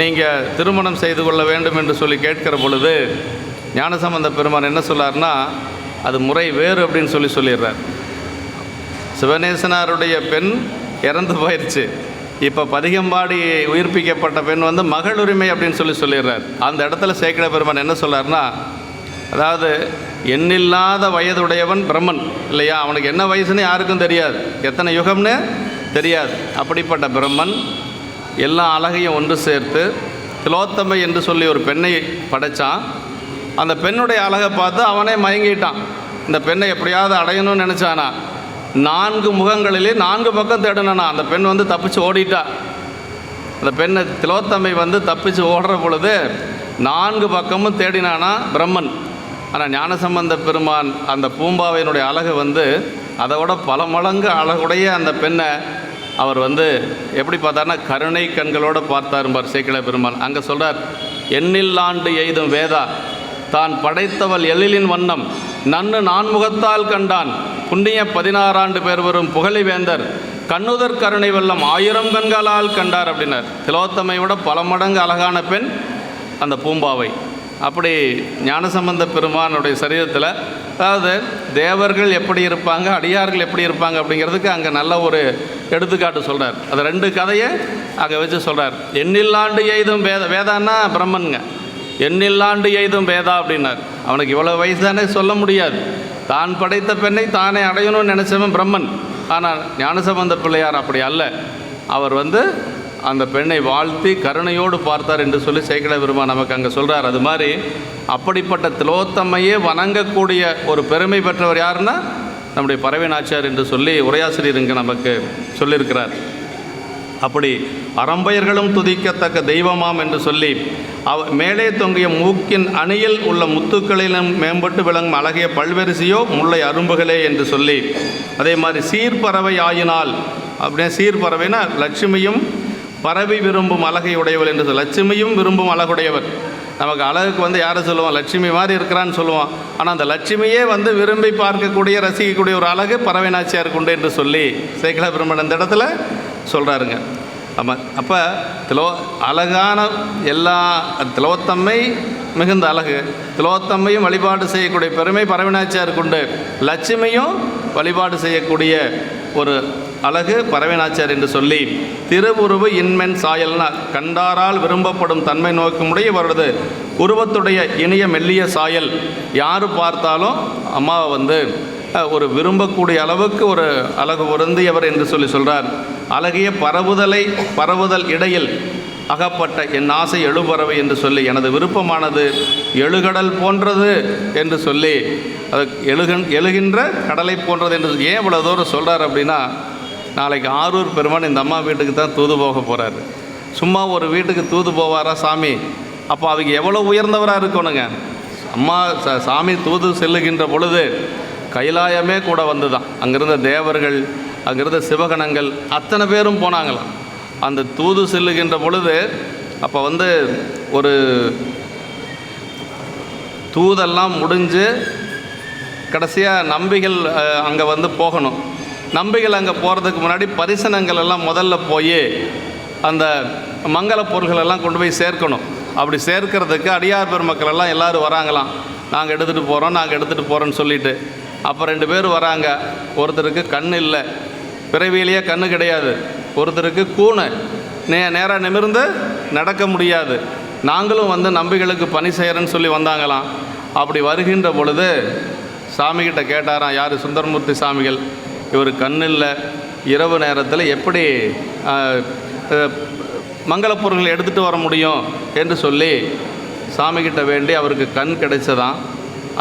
நீங்கள் திருமணம் செய்து கொள்ள வேண்டும் என்று சொல்லி கேட்கிற பொழுது ஞானசம்பந்த பெருமான் என்ன சொல்லார்னா, அது முறை வேறு அப்படின்னு சொல்லிடுறார். சிவநேசனாருடைய பெண் இறந்து போயிடுச்சு. இப்போ பதிகம்பாடி உயிர்ப்பிக்கப்பட்ட பெண் வந்து மகள் உரிமை அப்படின்னு சொல்லிடுறார். அந்த இடத்துல சேக்கிழார் பெருமான் என்ன சொல்லார்னா, அதாவது எண்ணில்லாத வயதுடையவன் பிரம்மன் இல்லையா. அவனுக்கு என்ன வயசுன்னு யாருக்கும் தெரியாது, எத்தனை யுகம்னு தெரியாது. அப்படிப்பட்ட பிரம்மன் எல்லா அழகையும் ஒன்று சேர்த்து திலோத்தமை என்று சொல்லி ஒரு பெண்ணை படைத்தான். அந்த பெண்ணுடைய அழகை பார்த்து அவனே மயங்கிட்டான். இந்த பெண்ணை எப்படியாவது அடையணும்னு நினச்சானா. 4 முகங்களிலே 4 பக்கம் தேடினானா. அந்த பெண் வந்து தப்பிச்சு ஓடிட்டா. அந்த பெண்ணை திலோத்தமை வந்து தப்பிச்சு ஓடுற பொழுது 4 பக்கமும் தேடினானா பிரம்மன். ஆனால் ஞானசம்பந்த பெருமான் அந்த பூம்பாவையினுடைய அழகை வந்து அதோட பல மடங்கு அழகுடைய அந்த பெண்ணை அவர் வந்து எப்படி பார்த்தார்னா கருணை கண்களோடு பார்த்தாரும்பார் சேக்கிழார் பெருமான். அங்கே சொல்கிறார், எண்ணில்லாண்டு எய்தும் வேதா தான் படைத்தவள் எழிலின் வண்ணம் நன்னு 4 முகத்தால் கண்டான் புண்ணிய 16 ஆண்டு பேர் வரும் புகழை வேந்தர் கண்ணுதர் கருணை வெள்ளம் 1000 கண்களால் கண்டார் அப்படின்னார். திலோத்தமை விட பல மடங்கு அழகான பெண் அந்த பூம்பாவை. அப்படி ஞானசம்பந்த பெருமானுடைய சரீரத்தில், அதாவது தேவர்கள் எப்படி இருப்பாங்க, அடியார்கள் எப்படி இருப்பாங்க அப்படிங்கிறதுக்கு அங்கே நல்ல ஒரு எடுத்துக்காட்டு சொல்கிறார். அது 2 கதையை அங்கே வச்சு சொல்கிறார். எண்ணில்லாண்டு எய்தும் வேதான்னா பிரம்மனுங்க. எண்ணில்லாண்டு எய்தும் வேதா அப்படின்னார். அவனுக்கு இவ்வளோ வயசானே சொல்ல முடியாது. தான் படைத்த பெண்ணை தானே அடையணும்னு நினச்சவன் பிரம்மன். ஆனால் ஞானசம்பந்த பிள்ளையார் அப்படி அல்ல. அவர் வந்து அந்த பெண்ணை வாழ்த்தி கருணையோடு பார்த்தார் என்று சொல்லி சேக்கிழார் பெருமான் நமக்கு அங்கே சொல்கிறார். அது மாதிரி அப்படிப்பட்ட திலோத்தமையே வணங்கக்கூடிய ஒரு பெருமை பெற்றவர் யாருன்னா நம்முடைய பறவைநாச்சியார் என்று சொல்லி உரையாசிரியர் இங்கே நமக்கு சொல்லியிருக்கிறார். அப்படி அறம்பயர்களும் துதிக்கத்தக்க தெய்வமாம் என்று சொல்லி மேலே தொங்கிய மூக்கின் அணியில் உள்ள முத்துக்களிலும் மேம்பட்டு விளங்கும் அழகிய பல்வரிசையோ முல்லை அரும்புகளே என்று சொல்லி, அதே மாதிரி சீர்பறவை ஆயினால் அப்படியே சீர்பறவைனா லட்சுமியும் பரவி விரும்பும் அழகை உடையவள் என்று சொல்லி, லட்சுமியும் விரும்பும் அழகுடையவர். நமக்கு அழகுக்கு வந்து யாரை சொல்லுவோம், லட்சுமி மாதிரி இருக்கிறான்னு சொல்லுவோம். ஆனால் அந்த லட்சுமியே வந்து விரும்பி பார்க்கக்கூடிய ரசிக்கக்கூடிய ஒரு அழகு பறவை நாச்சியாருக்கு உண்டு என்று சொல்லி சேக்கிழார் பெருமான் இந்த இடத்துல சொல்கிறாருங்க. ஆமாம். அப்போ அழகான எல்லா திலோத்தம்மை மிகுந்த அழகு, திலோத்தம்மையும் வழிபாடு செய்யக்கூடிய பெருமை பறவை நாச்சியாருக்கு உண்டு. லட்சுமியும் வழிபாடு செய்யக்கூடிய ஒரு அழகு பறவை நாச்சியார் என்று சொல்லி, திருவுருவு இன்மென் சாயல்னா கண்டாரால் விரும்பப்படும் தன்மை நோக்கமுடைய இவரது உருவத்துடைய இனிய மெல்லிய சாயல் யார் பார்த்தாலும் அம்மாவை வந்து ஒரு விரும்பக்கூடிய அளவுக்கு ஒரு அழகு பொருந்தியவர் என்று சொல்லி சொல்கிறார். அழகிய பரவுதல் இடையில் அகப்பட்ட என் ஆசை எழுபறவை என்று சொல்லி, எனது விருப்பமானது எழுகடல் போன்றது என்று சொல்லி, அது எழுகின்ற கடலை போன்றது என்று ஏன் இவ்வளோ தூரம் சொல்கிறார் அப்படின்னா, நாளைக்கு ஆரூர் பெருமான் இந்த அம்மா வீட்டுக்கு தான் தூது போக போகிறாரு. சும்மா ஒரு வீட்டுக்கு தூது போவாரா சாமி? அப்போ அவங்க எவ்வளோ உயர்ந்தவராக இருக்கணுங்க. அம்மா சாமி தூது செல்லுகின்ற பொழுது கைலாயமே கூட வந்து தான், அங்கிருந்த தேவர்கள், அங்கிருந்த சிவகணங்கள் அத்தனை பேரும் போனாங்களாம் அந்த தூது செல்லுகின்ற பொழுது. அப்போ வந்து ஒரு தூதெல்லாம் முடிஞ்சு கடைசியாக நம்பிகள் அங்கே வந்து போகணும். நம்பிகள் அங்கே போகிறதுக்கு முன்னாடி பரிசனங்கள் எல்லாம் முதல்ல போய் அந்த மங்கள பொருள்களெல்லாம் கொண்டு போய் சேர்க்கணும். அப்படி சேர்க்கிறதுக்கு அடியார் பெருமக்கள் எல்லாம் எல்லோரும் வராங்களாம். நாங்கள் எடுத்துகிட்டு போகிறோன்னு சொல்லிட்டு. அப்போ 2 பேர் வராங்க. ஒருத்தருக்கு கண் இல்லை, பிறவியிலேயே கண்ணு கிடையாது. ஒருத்தருக்கு கூணு, நேராக நிமிர்ந்து நடக்க முடியாது. நாங்களும் வந்து நம்பிகளுக்கு பணி செய்கிறேன்னு சொல்லி வந்தாங்களாம். அப்படி வருகின்ற பொழுது சாமிகிட்ட கேட்டாராம், யார்? சுந்தரமூர்த்தி சாமிகள். இவர் கண்ணில்லை, இரவு நேரத்தில் எப்படி மங்களப் பொருட்களை எடுத்துகிட்டு வர முடியும் என்று சொல்லி சாமிகிட்ட வேண்டி அவருக்கு கண் கிடைச்சதான்.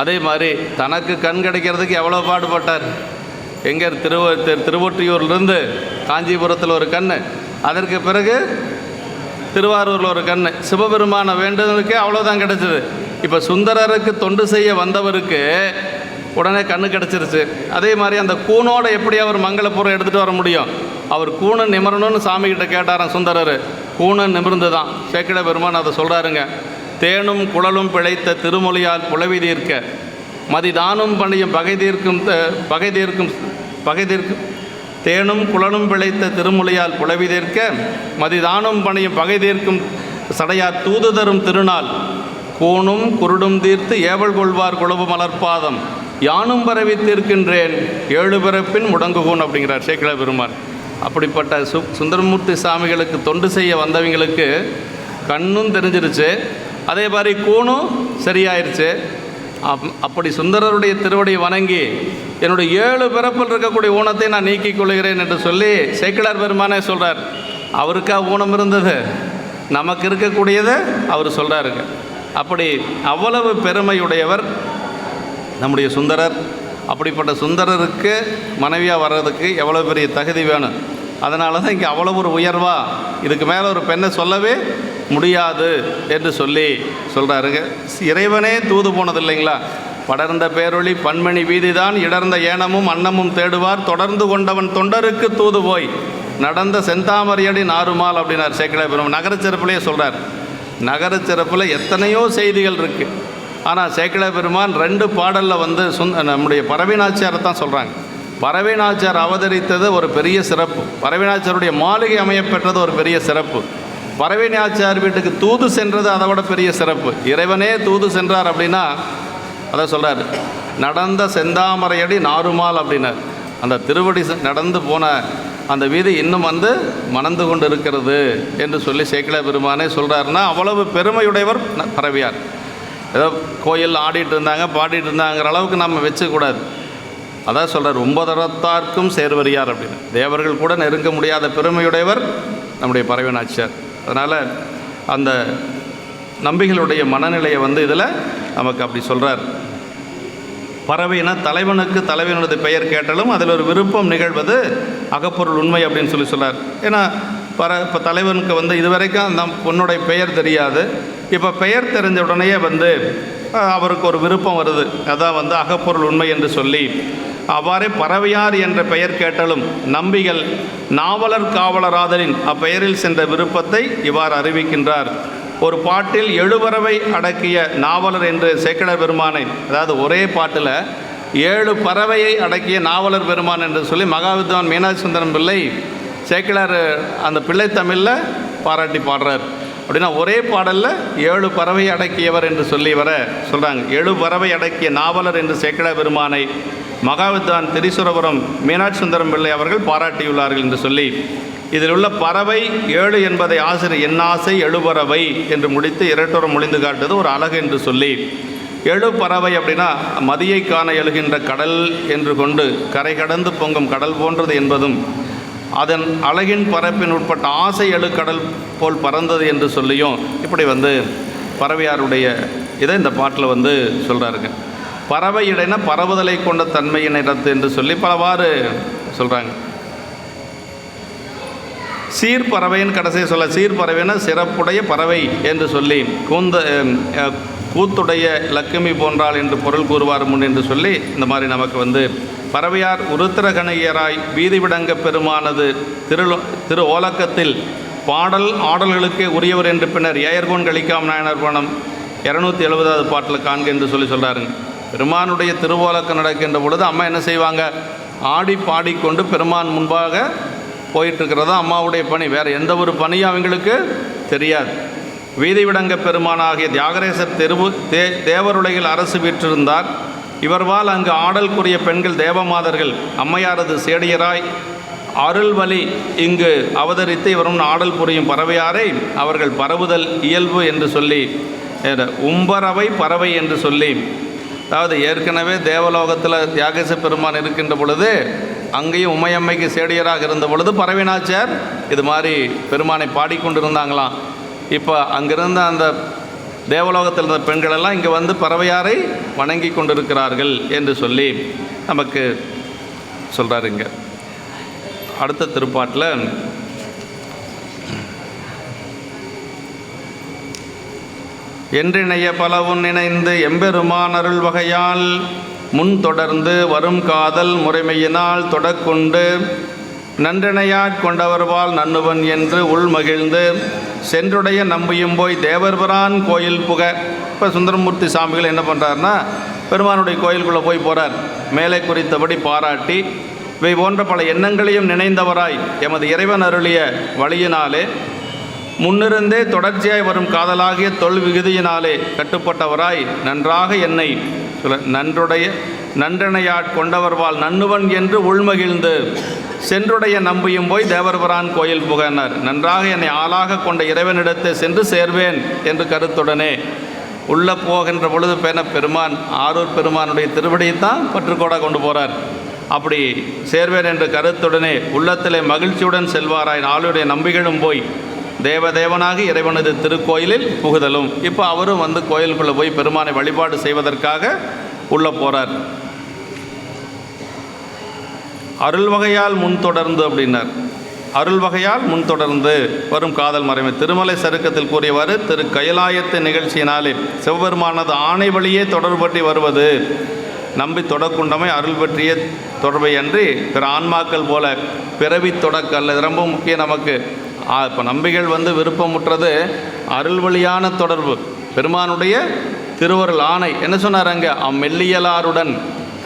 அதே மாதிரி தனக்கு கண் கிடைக்கிறதுக்கு எவ்வளோ பாடுபட்டார். எங்கே திருவொற்றியூர்லேருந்து காஞ்சிபுரத்தில் ஒரு கண், அதற்கு பிறகு திருவாரூரில் ஒரு கண். சிவபெருமான வேண்டுதலுக்கு அவ்வளோதான் கிடைச்சிது. இப்போ சுந்தரருக்கு தொண்டு செய்ய வந்தவருக்கு உடனே கண்ணு கிடச்சிருச்சு. அதே மாதிரி அந்த கூனோட எப்படி அவர் மங்களப்பொருள் எடுத்துகிட்டு வர முடியும்? அவர் கூணு நிமிரணும்னு சாமிகிட்ட கேட்டாராம் சுந்தரர். கூணு நிமிர்ந்து தான் சேக்கிழார் பெருமான் அதை சொல்கிறாருங்க. தேனும் குழலும் பிழைத்த திருமொழியால் புலவி தீர்க்க மதிதானும் பணியும் பகை தீர்க்கும் தேனும் குழலும் பிழைத்த திருமொழியால் புலவி தீர்க்க மதிதானும் பணியும் பகை தீர்க்கும் சடையார் தூது தரும் திருநாள் கூணும் குருடும் தீர்த்து ஏவல் கொள்வார் குழவு மலர்பாதம் யானும் பரவி தீர்க்கின்றேன் 7 பிறப்பின் முடங்குகூன் அப்படிங்கிறார் சேக்கிழார் பெருமான். அப்படிப்பட்ட சுந்தரமூர்த்தி சாமிகளுக்கு தொண்டு செய்ய வந்தவங்களுக்கு கண்ணும் தெரிஞ்சிருச்சு, அதே மாதிரி கூணும் சரியாயிருச்சு. அப்படி சுந்தரருடைய திருவடியை வணங்கி என்னுடைய 7 பிறப்பில் இருக்கக்கூடிய ஊனத்தை நான் நீக்கிக் கொள்கிறேன் என்று சொல்லி சேக்கிழார் பெருமானே சொல்கிறார். அவருக்கா ஊனம் இருந்தது, நமக்கு இருக்கக்கூடியதை அவர் சொல்கிறாருங்க. அப்படி அவ்வளவு பெருமையுடையவர் நம்முடைய சுந்தரர். அப்படிப்பட்ட சுந்தரருக்கு மனைவியாக வர்றதுக்கு எவ்வளோ பெரிய தகுதி வேணும். அதனால தான் இங்கே அவ்வளோ ஒரு உயர்வாக இதுக்கு மேலே ஒரு பெண்ணை சொல்லவே முடியாது என்று சொல்லி சொல்கிறாருங்க. இறைவனே தூது போனது இல்லைங்களா? படர்ந்த பேரொளி பன்மணி வீதிதான் இடர்ந்த ஏனமும் அன்னமும் தேடுவார் தொடர்ந்து கொண்டவன் தொண்டருக்கு தூது போய் நடந்த செந்தாமரையடி நாருமால் அப்படின்னார் சேக்கிழார் பெருமான். நகரச்சிறப்புலேயே சொல்கிறார். நகரச்சிறப்பில் எத்தனையோ செய்திகள் இருக்குது. ஆனால் சேக்கிழார் பெருமான் 2 பாடலில் வந்து நம்முடைய பறவை நாச்சியாரை தான் சொல்கிறாங்க. பறவை நாச்சியார் அவதரித்தது ஒரு பெரிய சிறப்பு. பறவை நாச்சியாருடைய மாளிகை அமையப்பெற்றது ஒரு பெரிய சிறப்பு. பறவை நாச்சியார் வீட்டுக்கு தூது சென்றது அதை விட பெரிய சிறப்பு. இறைவனே தூது சென்றார் அப்படின்னா அதை சொல்கிறார். நடந்த செந்தாமரையடி நாருமால் அப்படின்னார். அந்த திருவடி நடந்து போன அந்த வீதி இன்னும் வந்து மணந்து கொண்டு இருக்கிறது என்று சொல்லி சேக்கிழார் பெருமானே சொல்கிறாருன்னா அவ்வளவு பெருமையுடையவர் பறவையார். ஏதோ கோயில் ஆடிட்டு இருந்தாங்க பாடிட்டு இருந்தாங்கிற அளவுக்கு நம்ம வச்சுக்கூடாது. அதான் சொல்கிறார், 9 சேர்வரியார் அப்படின்னு. தேவர்கள் கூட நெருங்க முடியாத பெருமையுடையவர் நம்முடைய பறவை நாச்சியார். அதனால் அந்த நம்பிகளுடைய மனநிலையை வந்து இதில் நமக்கு அப்படி சொல்கிறார். பறவைனா தலைவனுக்கு தலைவனுடைய பெயர் கேட்டாலும் அதில் ஒரு விருப்பம் நிகழ்வது அகப்பொருள் உண்மை அப்படின்னு சொல்லி சொல்கிறார். ஏன்னா இப்போ தலைவனுக்கு இதுவரைக்கும் அந்த பொண்ணுடைய பெயர் தெரியாது. இப்போ பெயர் தெரிஞ்ச உடனேயே அவருக்கு ஒரு விருப்பம் வருது. அதான் அகப்பொருள் உண்மை என்று சொல்லி அவ்வாறே பறவையார் என்ற பெயர் கேட்டலும் நம்பிகள் நாவலர் காவலராதலின் அப்பெயரில் சென்ற விருப்பத்தை இவ்வாறு அறிவிக்கின்றார். ஒரு பாட்டில் 7 பறவை அடக்கிய நாவலர் என்று சேக்கிழார் பெருமானை, அதாவது ஒரே பாட்டில் 7 பறவையை அடக்கிய நாவலர் பெருமான் என்று சொல்லி மகாவித்வான் மீனாட்சி சுந்தரம் பிள்ளை சேக்கிழார் அந்த பிள்ளை தமிழில் பாராட்டி பாடுறார். அப்படின்னா ஒரே பாடலில் 7 பறவை அடக்கியவர் என்று சொல்லி சொல்கிறாங்க. 7 பறவை அடக்கிய நாவலர் என்று சேக்கிழார் பெருமானை மகாவித்வான் திரிசுரபுரம் மீனாட்சி சுந்தரம் பிள்ளை அவர்கள் பாராட்டியுள்ளார்கள் என்று சொல்லி, இதில் உள்ள பறவை 7 என்பதை ஆசிரியர் என்னாசை 7 பறவை என்று முடித்து இரட்டுறம் முடிந்து காட்டுவது ஒரு அழகு என்று சொல்லி, 7 பறவை அப்படின்னா மதியை காண எழுகின்ற கடல் என்று கொண்டு கரை கடந்து பொங்கும் கடல் போன்றது என்பதும், அதன் அழகின் பரப்பின் உட்பட்ட ஆசை 7 கடல் போல் பறந்தது என்று சொல்லியும் இப்படி பறவையாருடைய இதை இந்த பாட்டில் சொல்கிறாருங்க. பறவை இடைனா பரவுதலை கொண்ட தன்மையின் இடத்து என்று சொல்லி பலவாறு சொல்கிறாங்க. சீர்பறவைன்னு கடைசியை சொல்ல, சீர்பறவைன்னா சிறப்புடைய பறவை என்று சொல்லி கூத்துடைய லக்குமி போன்றாள் என்று பொருள் கூறுவார் முன் என்று சொல்லி இந்த மாதிரி நமக்கு பறவையார் உருத்திரகணையராய் வீதி விடங்க பெருமானது திரு ஓலக்கத்தில் பாடல் ஆடல்களுக்கே உரியவர் என்று பின்னர் ஏயர்கோன் கலிக்காம் நாயனார் பணம் 270வது பாட்டில் காண்க என்று சொல்லி சொல்கிறாருங்க. பெருமானுடைய திருவோலக்கம் நடக்கின்ற பொழுது அம்மா என்ன செய்வாங்க, ஆடி பாடிக்கொண்டு பெருமான் முன்பாக போயிட்டுருக்கிறதா அம்மாவுடைய பணி. வேறு எந்த ஒரு பணியும் அவங்களுக்கு தெரியாது. வீதி விடங்க பெருமானாகிய தியாகரேசர் தேவருலகில் அரசு வீற்றிருந்தார். இவர்வால் அங்கு ஆடல்குரிய பெண்கள் தேவமாதர்கள் அம்மையாரது சேடியராய் அருள்வழி இங்கு அவதரித்து இவரும் ஆடல் புரியும் பறவையாரை அவர்கள் பரவுதல் இயல்பு என்று சொல்லி உம்பறவை பறவை என்று சொல்லி, அதாவது ஏற்கனவே தேவலோகத்தில் தியாகேச பெருமான் இருக்கின்ற பொழுது அங்கேயும் உமையம்மைக்கு சேடியராக இருந்த பொழுது பறவைநாச்சியார் இது மாதிரி பெருமானை பாடிக்கொண்டிருந்தாங்களாம். இப்போ அங்கிருந்த அந்த தேவலோகத்தில் இருந்த பெண்களெல்லாம் இங்கே பறவையாரை வணங்கி கொண்டிருக்கிறார்கள் என்று சொல்லி நமக்கு சொல்கிறாருங்க. அடுத்த திருப்பாட்டில் என்றிணைய பலவும் நினைந்து எம்பெருமான் அருள் வகையால் முன் தொடர்ந்து வரும் காதல் முறைமையினால் தொடக்கொண்டு நன்றினையாற் கொண்டவர்வால் நன்னுவன் என்று உள்மகிழ்ந்து சென்றுடைய நம்பியும் போய் தேவர்பிரான் கோயில் புக. இப்போ சுந்தரமூர்த்தி சாமிகள் என்ன பண்ணுறாருன்னா பெருமானுடைய கோயிலுக்குள்ளே போய் போகிறார். மேலே குறித்தபடி பாராட்டி இவை போன்ற பல எண்ணங்களையும் நினைந்தவராய் எமது இறைவன் அருளிய வழியினாலே முன்னிருந்தே தொடர்ச்சியாய் வரும் காதலாகிய தொல் விகுதியினாலே கட்டுப்பட்டவராய் நன்றாக என்னை நன்றனையாட் கொண்டவர்வால் நன்னுவன் என்று உள்மகிழ்ந்து சென்றுடைய நம்பியும் போய் தேவர்பிரான் கோயில் புகனார். நன்றாக என்னை ஆளாக கொண்ட இறைவனிடத்தை சென்று சேர்வேன் என்று கருத்துடனே உள்ளே போகின்ற பொழுது பெருமான் ஆரூர் பெருமானுடைய திருவடியைத்தான் பற்றுக்கோடாக கொண்டு போகிறார். அப்படி சேர்வேன் என்ற கருத்துடனே உள்ளத்திலே மகிழ்ச்சியுடன் செல்வாராய் ஆளுடைய நம்பிகளும் போய் தேவதேவனாக இறைவனது திருக்கோயிலில் புகுதலும். இப்போ அவரும் கோயிலுக்குள்ளே போய் பெருமானை வழிபாடு செய்வதற்காக உள்ளே போகிறார். அருள் வகையால் முன் தொடர்ந்து அப்படின்னார். அருள் வகையால் முன் தொடர்ந்து வரும் காதல் மறைமை திருமலை சருக்கத்தில் கூறியவாறு திரு கைலாயத்து நிகழ்ச்சியினாலே சிவபெருமானது ஆணை வழியே தொடர்பு பற்றி வருவது நம்பி தொடக்குண்டமை அருள் பற்றிய தொடர்பை அன்றி பிற ஆன்மாக்கள் போல பிறவி தொடக்க அல்லது ரொம்ப முக்கியம் நமக்கு. இப்போ நம்பிகள் விருப்பமுற்றது அருள் வழியான தொடர்பு, பெருமானுடைய திருவருள் ஆணை. என்ன சொன்னார் அங்கே, அம்மெல்லியலாருடன்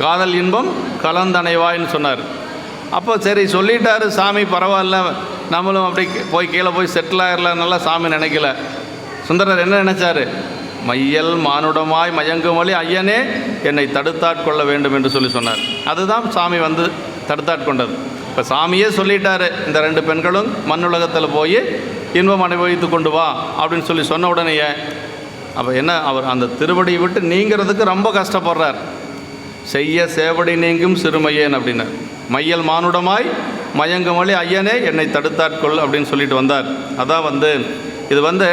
காதல் இன்பம் கலந்தணைவாயின்னு சொன்னார். அப்போ சரி சொல்லிட்டாரு சாமி, பரவாயில்ல நம்மளும் அப்படி போய் கீழே போய் செட்டில் ஆகிடலான்னால சாமி நினைக்கல. சுந்தரர் என்ன நினைச்சாரு, மையல் மானுடமாய் மயங்கும் வழி ஐயனே என்னை தடுத்தாட்கொள்ள வேண்டும் என்று சொன்னார். அதுதான் சாமி தடுத்தாட்கொண்டது. இப்போ சாமியே சொல்லிட்டாரு, இந்த 2 பெண்களும் மண்ணுலகத்தில் போய் இன்பம் அனுபவித்து கொண்டு வா அப்படின்னு சொன்ன உடனேயே அப்போ என்ன, அவர் அந்த திருவடியை விட்டு நீங்கிறதுக்கு ரொம்ப கஷ்டப்படுறார். செய்ய சேவடி நீங்கும் சிறுமையேன் அப்படின்னார். மையல் மானுடமாய் மயங்கும் வழி ஐயனே என்னை தடுத்தாட்கொள் அப்படின்னு சொல்லிட்டு வந்தார். அதான் இது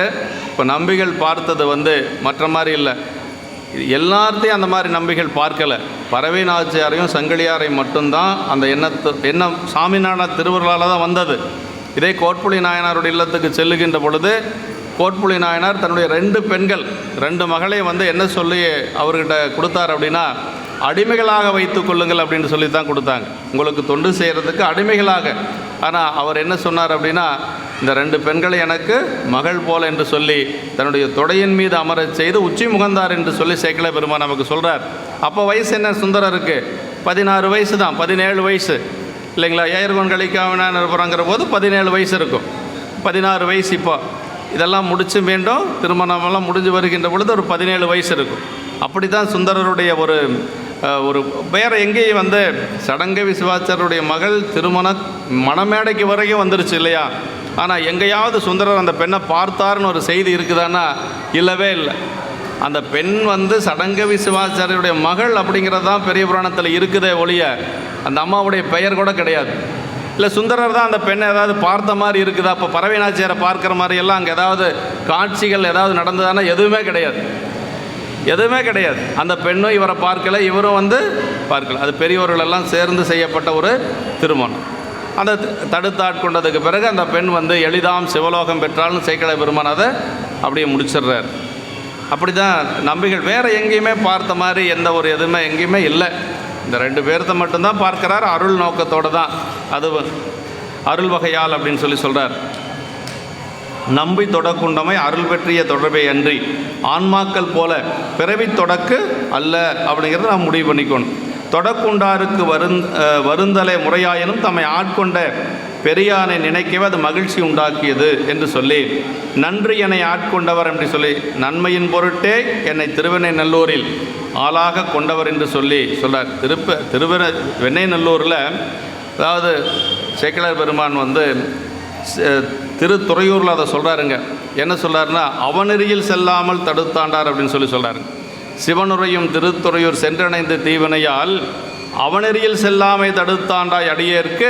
இப்போ நம்பிகள் பார்த்தது மற்ற மாதிரி இல்லை, எல்லாத்தையும் அந்த மாதிரி நம்பிகள் பார்க்கலை. பறவை நாச்சியாரையும் சங்கிலியாரையும் மட்டும்தான் அந்த எண்ணம் சாமிநாத திருவருளால் தான் வந்தது. இதே கோட்புலி நாயனாருடைய இல்லத்துக்கு செல்லுகின்ற பொழுது கோட்புலி நாயனார் தன்னுடைய 2 பெண்கள் 2 மகளை வந்து என்ன சொல்லி அவர்கிட்ட கொடுத்தார் அப்படின்னா, அடிமைகளாக வைத்து கொள்ளுங்கள் அப்படின்னு சொல்லி தான் கொடுத்தாங்க, உங்களுக்கு தொண்டு செய்கிறதுக்கு அடிமைகளாக. ஆனால் அவர் என்ன சொன்னார் அப்படின்னா, இந்த 2 பெண்களை எனக்கு மகள் போல என்று சொல்லி தன்னுடைய தொடையின் மீது அமரச் செய்து உச்சி முகந்தார் என்று சொல்லி சேக்கிழ பெருமான் நமக்கு சொல்கிறார். அப்போ வயசு என்ன சுந்தரருக்கு? 16 வயசு தான், 17 வயசு இல்லைங்களா? ஏயர்கோன் கலிக்காவினான் இருப்பாங்கிற போது 17 வயசு இருக்கும், 16 வயசு. இப்போ இதெல்லாம் முடிச்சு மீண்டும் திருமணமெல்லாம் முடிஞ்சு வருகின்ற பொழுது ஒரு 17 வயசு இருக்கும். அப்படி தான் சுந்தரருடைய ஒரு வேறு எங்கேயும் வந்து சடங்கவி சிவாச்சாரியருடைய மகள் திருமண மணமேடைக்கு வரைக்கும் வந்துருச்சு இல்லையா? ஆனால் எங்கேயாவது சுந்தரர் அந்த பெண்ணை பார்த்தார்னு ஒரு செய்தி இருக்குதான்னா இல்லவே இல்லை. அந்த பெண் வந்து சடங்கவி சிவாச்சாரியருடைய மகள் அப்படிங்கிறது தான் பெரிய புராணத்தில் இருக்குதே ஒழிய அந்த அம்மாவுடைய பெயர் கூட கிடையாது. இல்லை சுந்தரர் தான் அந்த பெண்ணை ஏதாவது பார்த்த மாதிரி இருக்குதா? அப்போ பறவை நாச்சியாரை பார்க்குற மாதிரி எல்லாம் அங்கே ஏதாவது காட்சிகள் ஏதாவது நடந்ததானா? எதுவுமே கிடையாது, எதுவுமே கிடையாது. அந்த பெண்ணும் இவரை பார்க்கலை, இவரும் வந்து பார்க்கல. அது பெரியவர்களெல்லாம் சேர்ந்து செய்யப்பட்ட ஒரு திருமணம். அந்த தடுத்தாட்கொண்டதுக்கு பிறகு அந்த பெண் வந்து எளிதாம் சிவலோகம் பெற்றாலும் சேக்கிழ பெருமான் அதை அப்படியே முடிச்சிடுறார். அப்படி தான் நம்பிகள் வேறு எங்கேயுமே பார்த்த மாதிரி எந்த ஒரு எதுவுமே எங்கேயுமே இல்லை. இந்த 2 பேர்த்த மட்டும்தான் பார்க்குறார், அருள் நோக்கத்தோடு தான். அது அருள் வகையால் அப்படின்னு சொல்லி சொல்கிறார். நம்பி தொடக்குண்டமை அருள் பெற்றிய தொடர்பை அன்றி ஆன்மாக்கள் போல பிறவி தொடக்கு அல்ல அப்படிங்கிறத நாம் முடிவு பண்ணிக்கணும். தொடக்குண்டாருக்கு வருந்தலை முறையாயினும் தம்மை ஆட்கொண்ட பெரியானை நினைக்கவே அது மகிழ்ச்சி உண்டாக்கியது என்று சொல்லி, நன்றி என்னை ஆட்கொண்டவர் என்று சொல்லி, நன்மையின் பொருட்டே என்னை திருவெண்ணெய்நல்லூரில் ஆளாக கொண்டவர் என்று சொல்லி சொல்கிறார். வெண்ணெய்நல்லூரில் அதாவது சேக்கிழார் பெருமான் வந்து திருத்துறையூரில் அதை சொல்கிறாருங்க. என்ன சொல்கிறாருன்னா, அவனெறியில் செல்லாமல் தடுத்தாண்டார் அப்படின்னு சொல்லி சொல்கிறாருங்க. சிவனுரையும் திருத்துறையூர் சென்றடைந்த தீவினையால் அவனெறியில் செல்லாமை தடுத்தாண்டாய் அடியேற்கு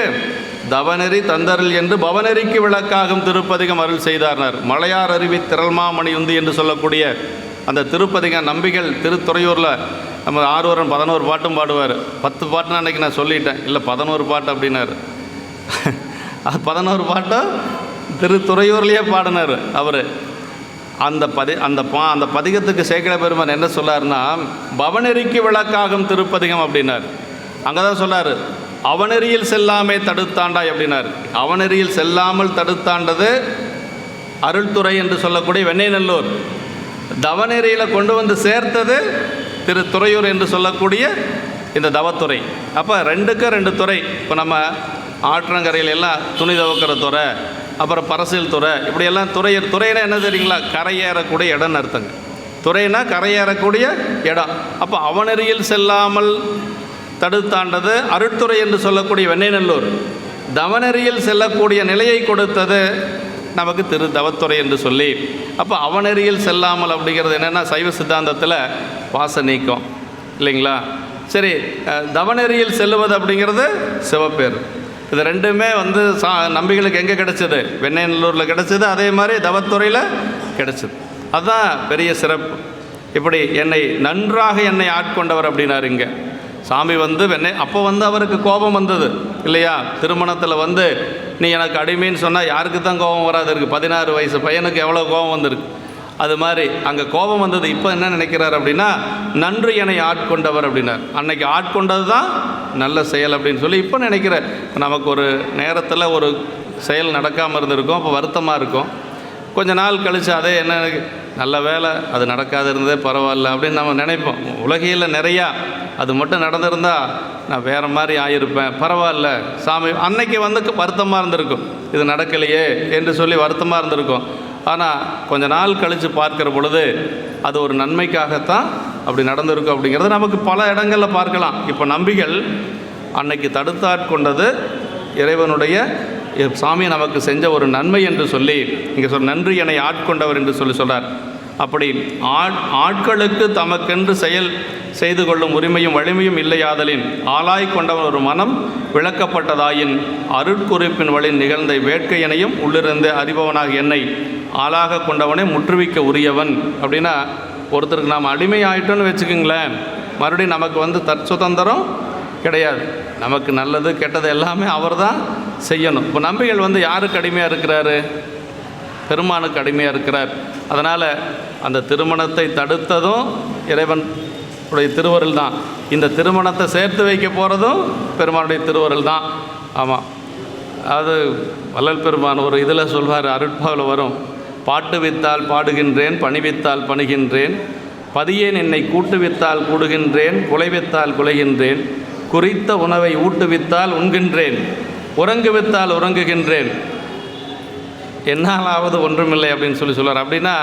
தவநெறி தந்தரில் என்று பவநெறிக்கு விளக்காகும் திருப்பதிகம் அருள் செய்தார்னார். மலையார் அருவி திரள்மாமணி உந்தி என்று சொல்லக்கூடிய அந்த திருப்பதிகம் நம்பிகள் திருத்துறையூரில் நம்ம 6 வாரம் 11 பாட்டும் பாடுவார். 10 பாட்டுன்னு அன்றைக்கி நான் சொல்லிட்டேன், இல்லை 11 பாட்டு அப்படின்னாரு. அது 11 பாட்டும் திருத்துறையூர்லேயே பாடினார் அவர். அந்த பதிகத்துக்கு சேக்கிழ பெருமான் என்ன சொல்லார்னா, பவநெறிக்கு விளக்காகும் திருப்பதிகம் அப்படின்னார். அங்கே தான் சொல்லார், அவனெறியில் செல்லாமே தடுத்தாண்டாய் அப்படின்னார். அவனெறியில் செல்லாமல் தடுத்தாண்டது அருள்துறை என்று சொல்லக்கூடிய வெண்ணெய்நல்லூர். தவநெறியில் கொண்டு வந்து சேர்த்தது திருத்துறையூர் என்று சொல்லக்கூடிய இந்த தவத்துறை. அப்போ 2க்கு 2 துறை. இப்போ நம்ம ஆற்றங்கரையில் எல்லாம் துணி துவக்கிற துறை, அப்புறம் பரசியல் துறை, இப்படியெல்லாம் துறைனா என்ன தெரியுங்களா? கரையேறக்கூடிய இடம்னு அர்த்தங்க. துறைனா கரையேறக்கூடிய இடம். அப்போ அவனெறியில் செல்லாமல் தடுத்தாண்டது அருட்துறை என்று சொல்லக்கூடிய வெண்ணெய்நல்லூர். தவநெறியில் செல்லக்கூடிய நிலையை கொடுத்தது நமக்கு திரு தவத்துறை என்று சொல்லி. அப்போ அவனெறியில் செல்லாமல் அப்படிங்கிறது என்னென்னா, சைவ சித்தாந்தத்தில் பாச நீக்கம் இல்லைங்களா? சரி, தவநெறியில் செல்லுவது அப்படிங்கிறது சிவப்பேர். இது 2மே வந்து நம்பிகளுக்கு எங்கே கிடச்சிது? வெண்ணெய்நல்லூரில் கிடச்சிது, அதே மாதிரி தவத்துறையில் கிடச்சிது. அதுதான் பெரிய சிறப்பு. இப்படி நன்றாக என்னை ஆட்கொண்டவர் அப்படின்னாரு இங்கே சாமி வந்து அப்போ வந்து அவருக்கு கோபம் வந்தது இல்லையா? திருமணத்தில் வந்து நீ எனக்கு அடிமைன்னு சொன்னால் யாருக்கு தான் கோபம் வராது இருக்குது? 16 வயசு பையனுக்கு எவ்வளோ கோபம் வந்திருக்கு. அது மாதிரி அங்கே கோபம் வந்தது. இப்போ என்ன நினைக்கிறார் அப்படின்னா, நன்று என்னை ஆட்கொண்டவர் அப்படின்னார். அன்னைக்கு ஆட்கொண்டது தான் நல்ல செயல் அப்படின்னு சொல்லி இப்போ நினைக்கிறேன். நமக்கு ஒரு நேரத்தில் ஒரு செயல் நடக்காமல் இருந்திருக்கும், அப்போ வருத்தமாக இருக்கும். கொஞ்ச நாள் கழித்து அதே என்ன நல்ல வேலை அது நடக்காது இருந்ததே பரவாயில்ல அப்படின்னு நம்ம நினைப்போம். உலகையில் நிறையா அது மட்டும் நடந்திருந்தால் நான் வேறு மாதிரி ஆகியிருப்பேன், பரவாயில்ல சாமி. அன்னைக்கு வந்து வருத்தமாக இருந்திருக்கும், இது நடக்கலையே என்று சொல்லி வருத்தமாக இருந்திருக்கும். ஆனால் கொஞ்ச நாள் கழித்து பார்க்குற பொழுது அது ஒரு நன்மைக்காகத்தான் அப்படி நடந்திருக்கும் அப்படிங்கிறது நமக்கு பல இடங்களில் பார்க்கலாம். இப்போ நம்பிகள் அன்னைக்கு தடுத்தாட்கொண்டது இறைவனுடைய சாமி நமக்கு செஞ்ச ஒரு நன்மை என்று சொல்லி இங்கே நன்றி என்னை ஆட்கொண்டவர் என்று சொல்கிறார். அப்படி ஆட்களுக்கு தமக்கென்று செயல் செய்து கொள்ளும் உரிமையும் வலிமையும் இல்லையாதலின் ஆளாய் கொண்டவன் ஒரு மனம் விளக்கப்பட்டதாயின் அருட்குறிப்பின் வழி நிகழ்ந்த வேட்கையனையும் உள்ளிருந்து அறிபவனாக என்னை ஆளாக கொண்டவனே முற்றுவிக்க உரியவன். அப்படின்னா ஒருத்தருக்கு நாம் அடிமை ஆகிட்டோன்னு வச்சுக்கோங்களேன், மறுபடியும் நமக்கு வந்து தற்சுதந்திரம் கிடையாது. நமக்கு நல்லது கெட்டது எல்லாமே அவர் தான் செய்யணும். இப்போ நம்பிகள் வந்து யாருக்கு அடிமையாக இருக்கிறாரு? பெருமானுக்கு அடிமையாக இருக்கிறார். அதனால் அந்த திருமணத்தை தடுத்ததும் இறைவன் உடைய திருவருள் தான். இந்த திருமணத்தை சேர்த்து வைக்க போகிறதும் பெருமானுடைய திருவருள் தான். ஆமாம், அது வள்ளல் பெருமான் ஒரு இதில் சொல்வார், அருட்பாவில் வரும், பாட்டுவித்தால் பாடுகின்றேன், பணிவித்தால் பணிகின்றேன், பதியேன் என்னை கூட்டுவித்தால் கூடுகின்றேன், குலைவித்தால் குலைகின்றேன், குறித்த உணவை ஊட்டுவித்தால் உண்கின்றேன், உறங்குவித்தால் உறங்குகின்றேன், என்னாலாவது ஒன்றுமில்லை அப்படின்னு சொல்லுவார். அப்படின்னா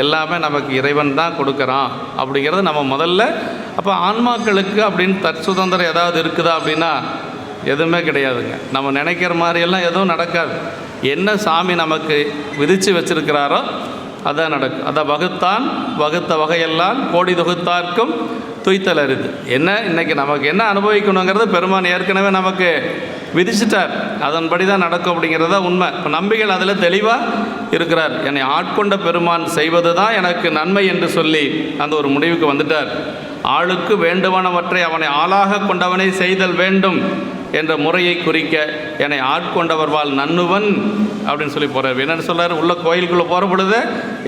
எல்லாமே நமக்கு இறைவன் தான் கொடுக்குறான் அப்படிங்கிறது நம்ம முதல்ல. அப்போ ஆன்மாக்களுக்கு அப்படின்னு தற்சுதந்திரம் ஏதாவது இருக்குதா அப்படின்னா எதுவுமே கிடையாதுங்க. நம்ம நினைக்கிற மாதிரியெல்லாம் எதுவும் நடக்காது. என்ன சாமி நமக்கு விதித்து வச்சிருக்கிறாரோ அதான் நடக்கும். அதை வகுத்தான் வகுத்த வகையெல்லாம் கோடி தொகுத்தார்க்கும் துய்த்தல் அரிது. என்ன இன்றைக்கி நமக்கு என்ன அனுபவிக்கணுங்கிறது பெருமான் ஏற்கனவே நமக்கு விதிச்சிட்டார். அதன்படி தான் நடக்கும் அப்படிங்கிறது தான் உண்மை. இப்போ நம்பிகள் அதில் தெளிவாக இருக்கிறார். என்னை ஆட்கொண்ட பெருமான் செய்வது தான் எனக்கு நன்மை என்று சொல்லி அந்த ஒரு முடிவுக்கு வந்துட்டார். ஆளுக்கு வேண்டுமானவற்றை அவனை ஆளாக கொண்டவனை செய்தல் வேண்டும் என்ற முறையை குறிக்க என்னை ஆட்கொண்டவர்வால் நன்னுவன் அப்படின்னு சொல்லி போகிறார். என்னென்னு சொல்கிறார்? உள்ள கோயிலுக்குள்ளே போகிற பொழுது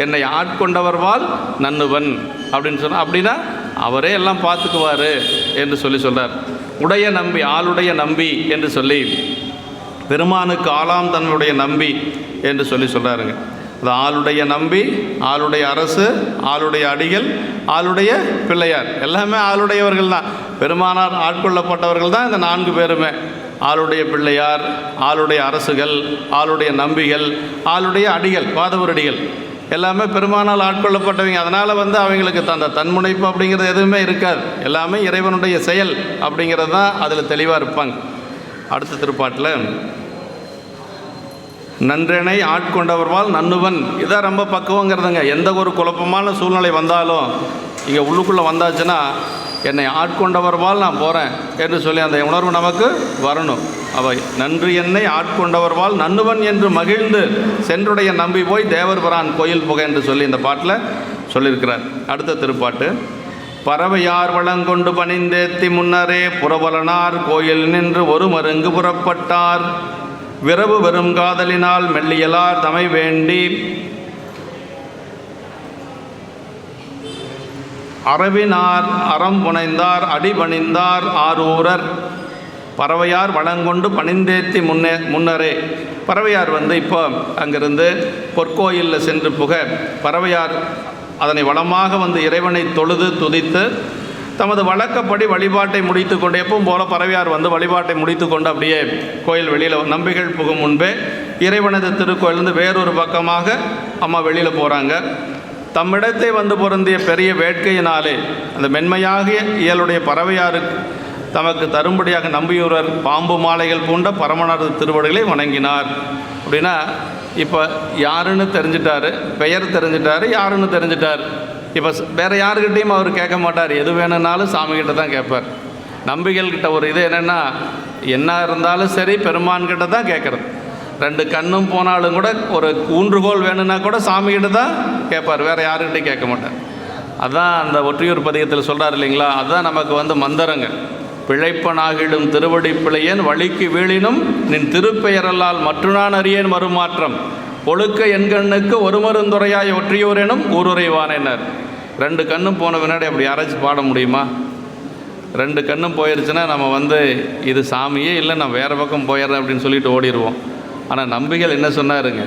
என்னை ஆட்கொண்டவர்வால் நன்னுவன் அப்படின்னு சொன்னால், அப்படின்னா அவரே எல்லாம் பார்த்துக்குவார் என்று சொல்கிறார். உடைய நம்பி, ஆளுடைய நம்பி என்று சொல்லி பெருமானுக்கு ஆளாம் தன்னுடைய நம்பி என்று சொல்கிறாருங்க. அது ஆளுடைய நம்பி, ஆளுடைய அரசு, ஆளுடைய அடிகள், ஆளுடைய பிள்ளையார், எல்லாமே ஆளுடையவர்கள் தான். பெருமானார் ஆட்கொள்ளப்பட்டவர்கள் தான் இந்த 4 பேருமே. ஆளுடைய பிள்ளையார், ஆளுடைய அரசுகள், ஆளுடைய நம்பிகள், ஆளுடைய அடிகள், பாதவரடிகள், எல்லாமே பெருமானால் ஆட்கொள்ளப்பட்டவங்க. அதனால் அவங்களுக்கு அந்த தன்முனைப்பு அப்படிங்கிறது எதுவுமே இருக்காது. எல்லாமே இறைவனுடைய செயல் அப்படிங்கிறது தான் அதில் தெளிவாக இருப்பாங்க. அடுத்த திருப்பாட்டில் நன்றனை ஆட்கொண்டவர்வால் நன்னுவன், இதான் ரொம்ப பக்குவங்கிறதுங்க. எந்த ஒரு குழப்பமான சூழ்நிலை வந்தாலும் இங்கே உள்ளுக்குள்ளே வந்தாச்சுன்னா என்னை ஆட்கொண்டவர்வால் நான் போகிறேன் என்று சொல்லி அந்த உணர்வு நமக்கு வரணும். அவை நன்று என்னை ஆட்கொண்டவர்வால் நன்னுவன் என்று மகிழ்ந்து சென்றுடைய நம்பி போய் தேவர் பிரான் கோயில் புகை என்று சொல்லி இந்த பாட்டில் சொல்லியிருக்கிறார். அடுத்த திருப்பாட்டு, பறவையார் வளங்கொண்டு பணிந்தேத்தி முன்னரே புறவலனார் கோயில் நின்று ஒரு மருங்கு புறப்பட்டார், விரவு வெறும் காதலினால் மெல்லியலார் தமை வேண்டி அரவினார் அறம் புனைந்தார் அடிபணிந்தார் ஆரூரர். பறவையார் வளங்கொண்டு பணிந்தேத்தி முன்னரே. பறவையார் இப்போ அங்கிருந்து பொற்கோயிலில் சென்று புக பறவையார் அதனை வளமாக இறைவனை தொழுது துதித்து தமது வழக்கப்படி வழிபாட்டை முடித்து கொண்டு, எப்பவும் போல பறவையார் வழிபாட்டை முடித்து கொண்டு அப்படியே கோயில் வெளியில் நம்பிகள் புகும் முன்பே இறைவனது திருக்கோயிலிருந்து வேறொரு பக்கமாக அம்மா வெளியில் போகிறாங்க. தம்மிடத்தை பொருந்திய பெரிய வேட்கையினாலே அந்த மென்மையாக இயலுடைய பறவையாருக்கு தமக்கு தரும்படியாக நம்பியூரர் பாம்பு மாலைகள் பூண்ட பரமனது திருவடிகளை வணங்கினார். அப்படின்னா இப்போ யாருன்னு தெரிஞ்சிட்டாரு, பெயர் தெரிஞ்சிட்டாரு, யாருன்னு தெரிஞ்சிட்டார். இப்போ வேறு யாருக்கிட்டையும் அவர் கேட்க மாட்டார். எது வேணும்னாலும் சாமிக்கிட்ட தான் கேட்பார். நம்பிகள்கிட்ட ஒரு இது என்னென்னா, என்ன இருந்தாலும் சரி பெருமான்கிட்ட தான் கேட்குறது. 2 கண்ணும் போனாலும் கூட ஒரு ஊன்றுகோல் வேணும்னா கூட சாமிகிட்ட தான் கேட்பார், வேறு யாருக்கிட்டையும் கேட்க மாட்டார். அதுதான் அந்த ஒற்றியூர் பதிகத்தில் சொல்கிறார் இல்லைங்களா, அதுதான் நமக்கு மந்திரங்க. பிழைப்பனாகிடும் திருவடி பிழையன் வழிக்கு வீழினும் நின் திருப்பெயரல்லால் மற்ற நான் அறியேன் மறுமாற்றம், ஒழுக்க எண்கண்ணுக்கு ஒரு மருந்துரையாய் ஒற்றியூர் எனும் ஊருரைவானேனர். 2 கண்ணும் போன வினாடி அப்படி யாராச்சும் பாட முடியுமா? 2 கண்ணும் போயிடுச்சுன்னா நம்ம இது சாமியே இல்லை, நான் வேறு பக்கம் போயிடுறேன் அப்படின்னு சொல்லிட்டு ஓடிடுவோம். ஆனால் நம்பிகள் என்ன சொன்னாருங்க,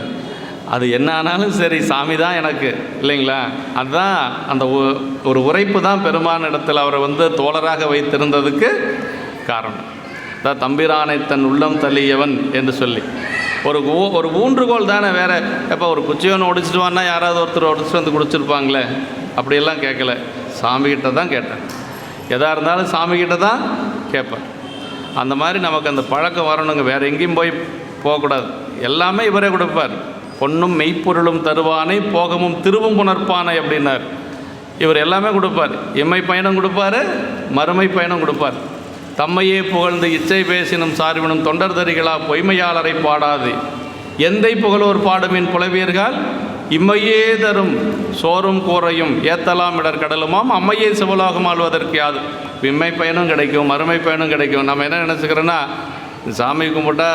அது என்ன ஆனாலும் சரி சாமி தான் எனக்கு, இல்லைங்களா? அதுதான் அந்த ஒரு உரைப்பு தான் பெருமான இடத்தில் அவரை தோழராக வைத்திருந்ததுக்கு காரணம். அதான் தம்பிரானை தன் உள்ளம் தள்ளியவன் என்று சொல்லி ஒரு ஊன்றுகோல் தானே. வேறு எப்போ ஒரு குச்சியோன்னு ஒடிச்சிட்டு வான்னா யாராவது ஒருத்தர் ஒடிச்சிட்டு குடிச்சிருப்பாங்களே, அப்படியெல்லாம் கேட்கல. சாமிகிட்ட தான் கேட்டேன். எதாக இருந்தாலும் சாமிகிட்ட தான் கேட்பேன். அந்த மாதிரி நமக்கு அந்த பழக்கம் வரணுங்க. வேறு எங்கேயும் போகக்கூடாது. எல்லாமே இவரே கொடுப்பார். பொன்னும் மெய்ப்பொருளும் தருவானை போகமும் திருவும் புணர்ப்பானை அப்படின்னார். இவர் எல்லாமே கொடுப்பார். இம்மை பயணம் கொடுப்பார், மறுமை பயணம் கொடுப்பார். தம்மையே புகழ்ந்து இச்சை பேசினும் சார்பினும் தொண்டர் தரிகளா பொய்மையாளரை பாடாது எந்தை புகழோர் பாடுமின் புலவியர்கள் இம்மையே தரும் சோறும் கூரையும் ஏத்தலாம் இடர் கடலுமாம் அம்மையே சிவலோகம் ஆள்வதற்கு யாது. இம்மை பயனும் கிடைக்கும், மறுமை பயனும் கிடைக்கும். நம்ம என்ன நினச்சிக்கிறோன்னா, சாமி கும்பிட்டா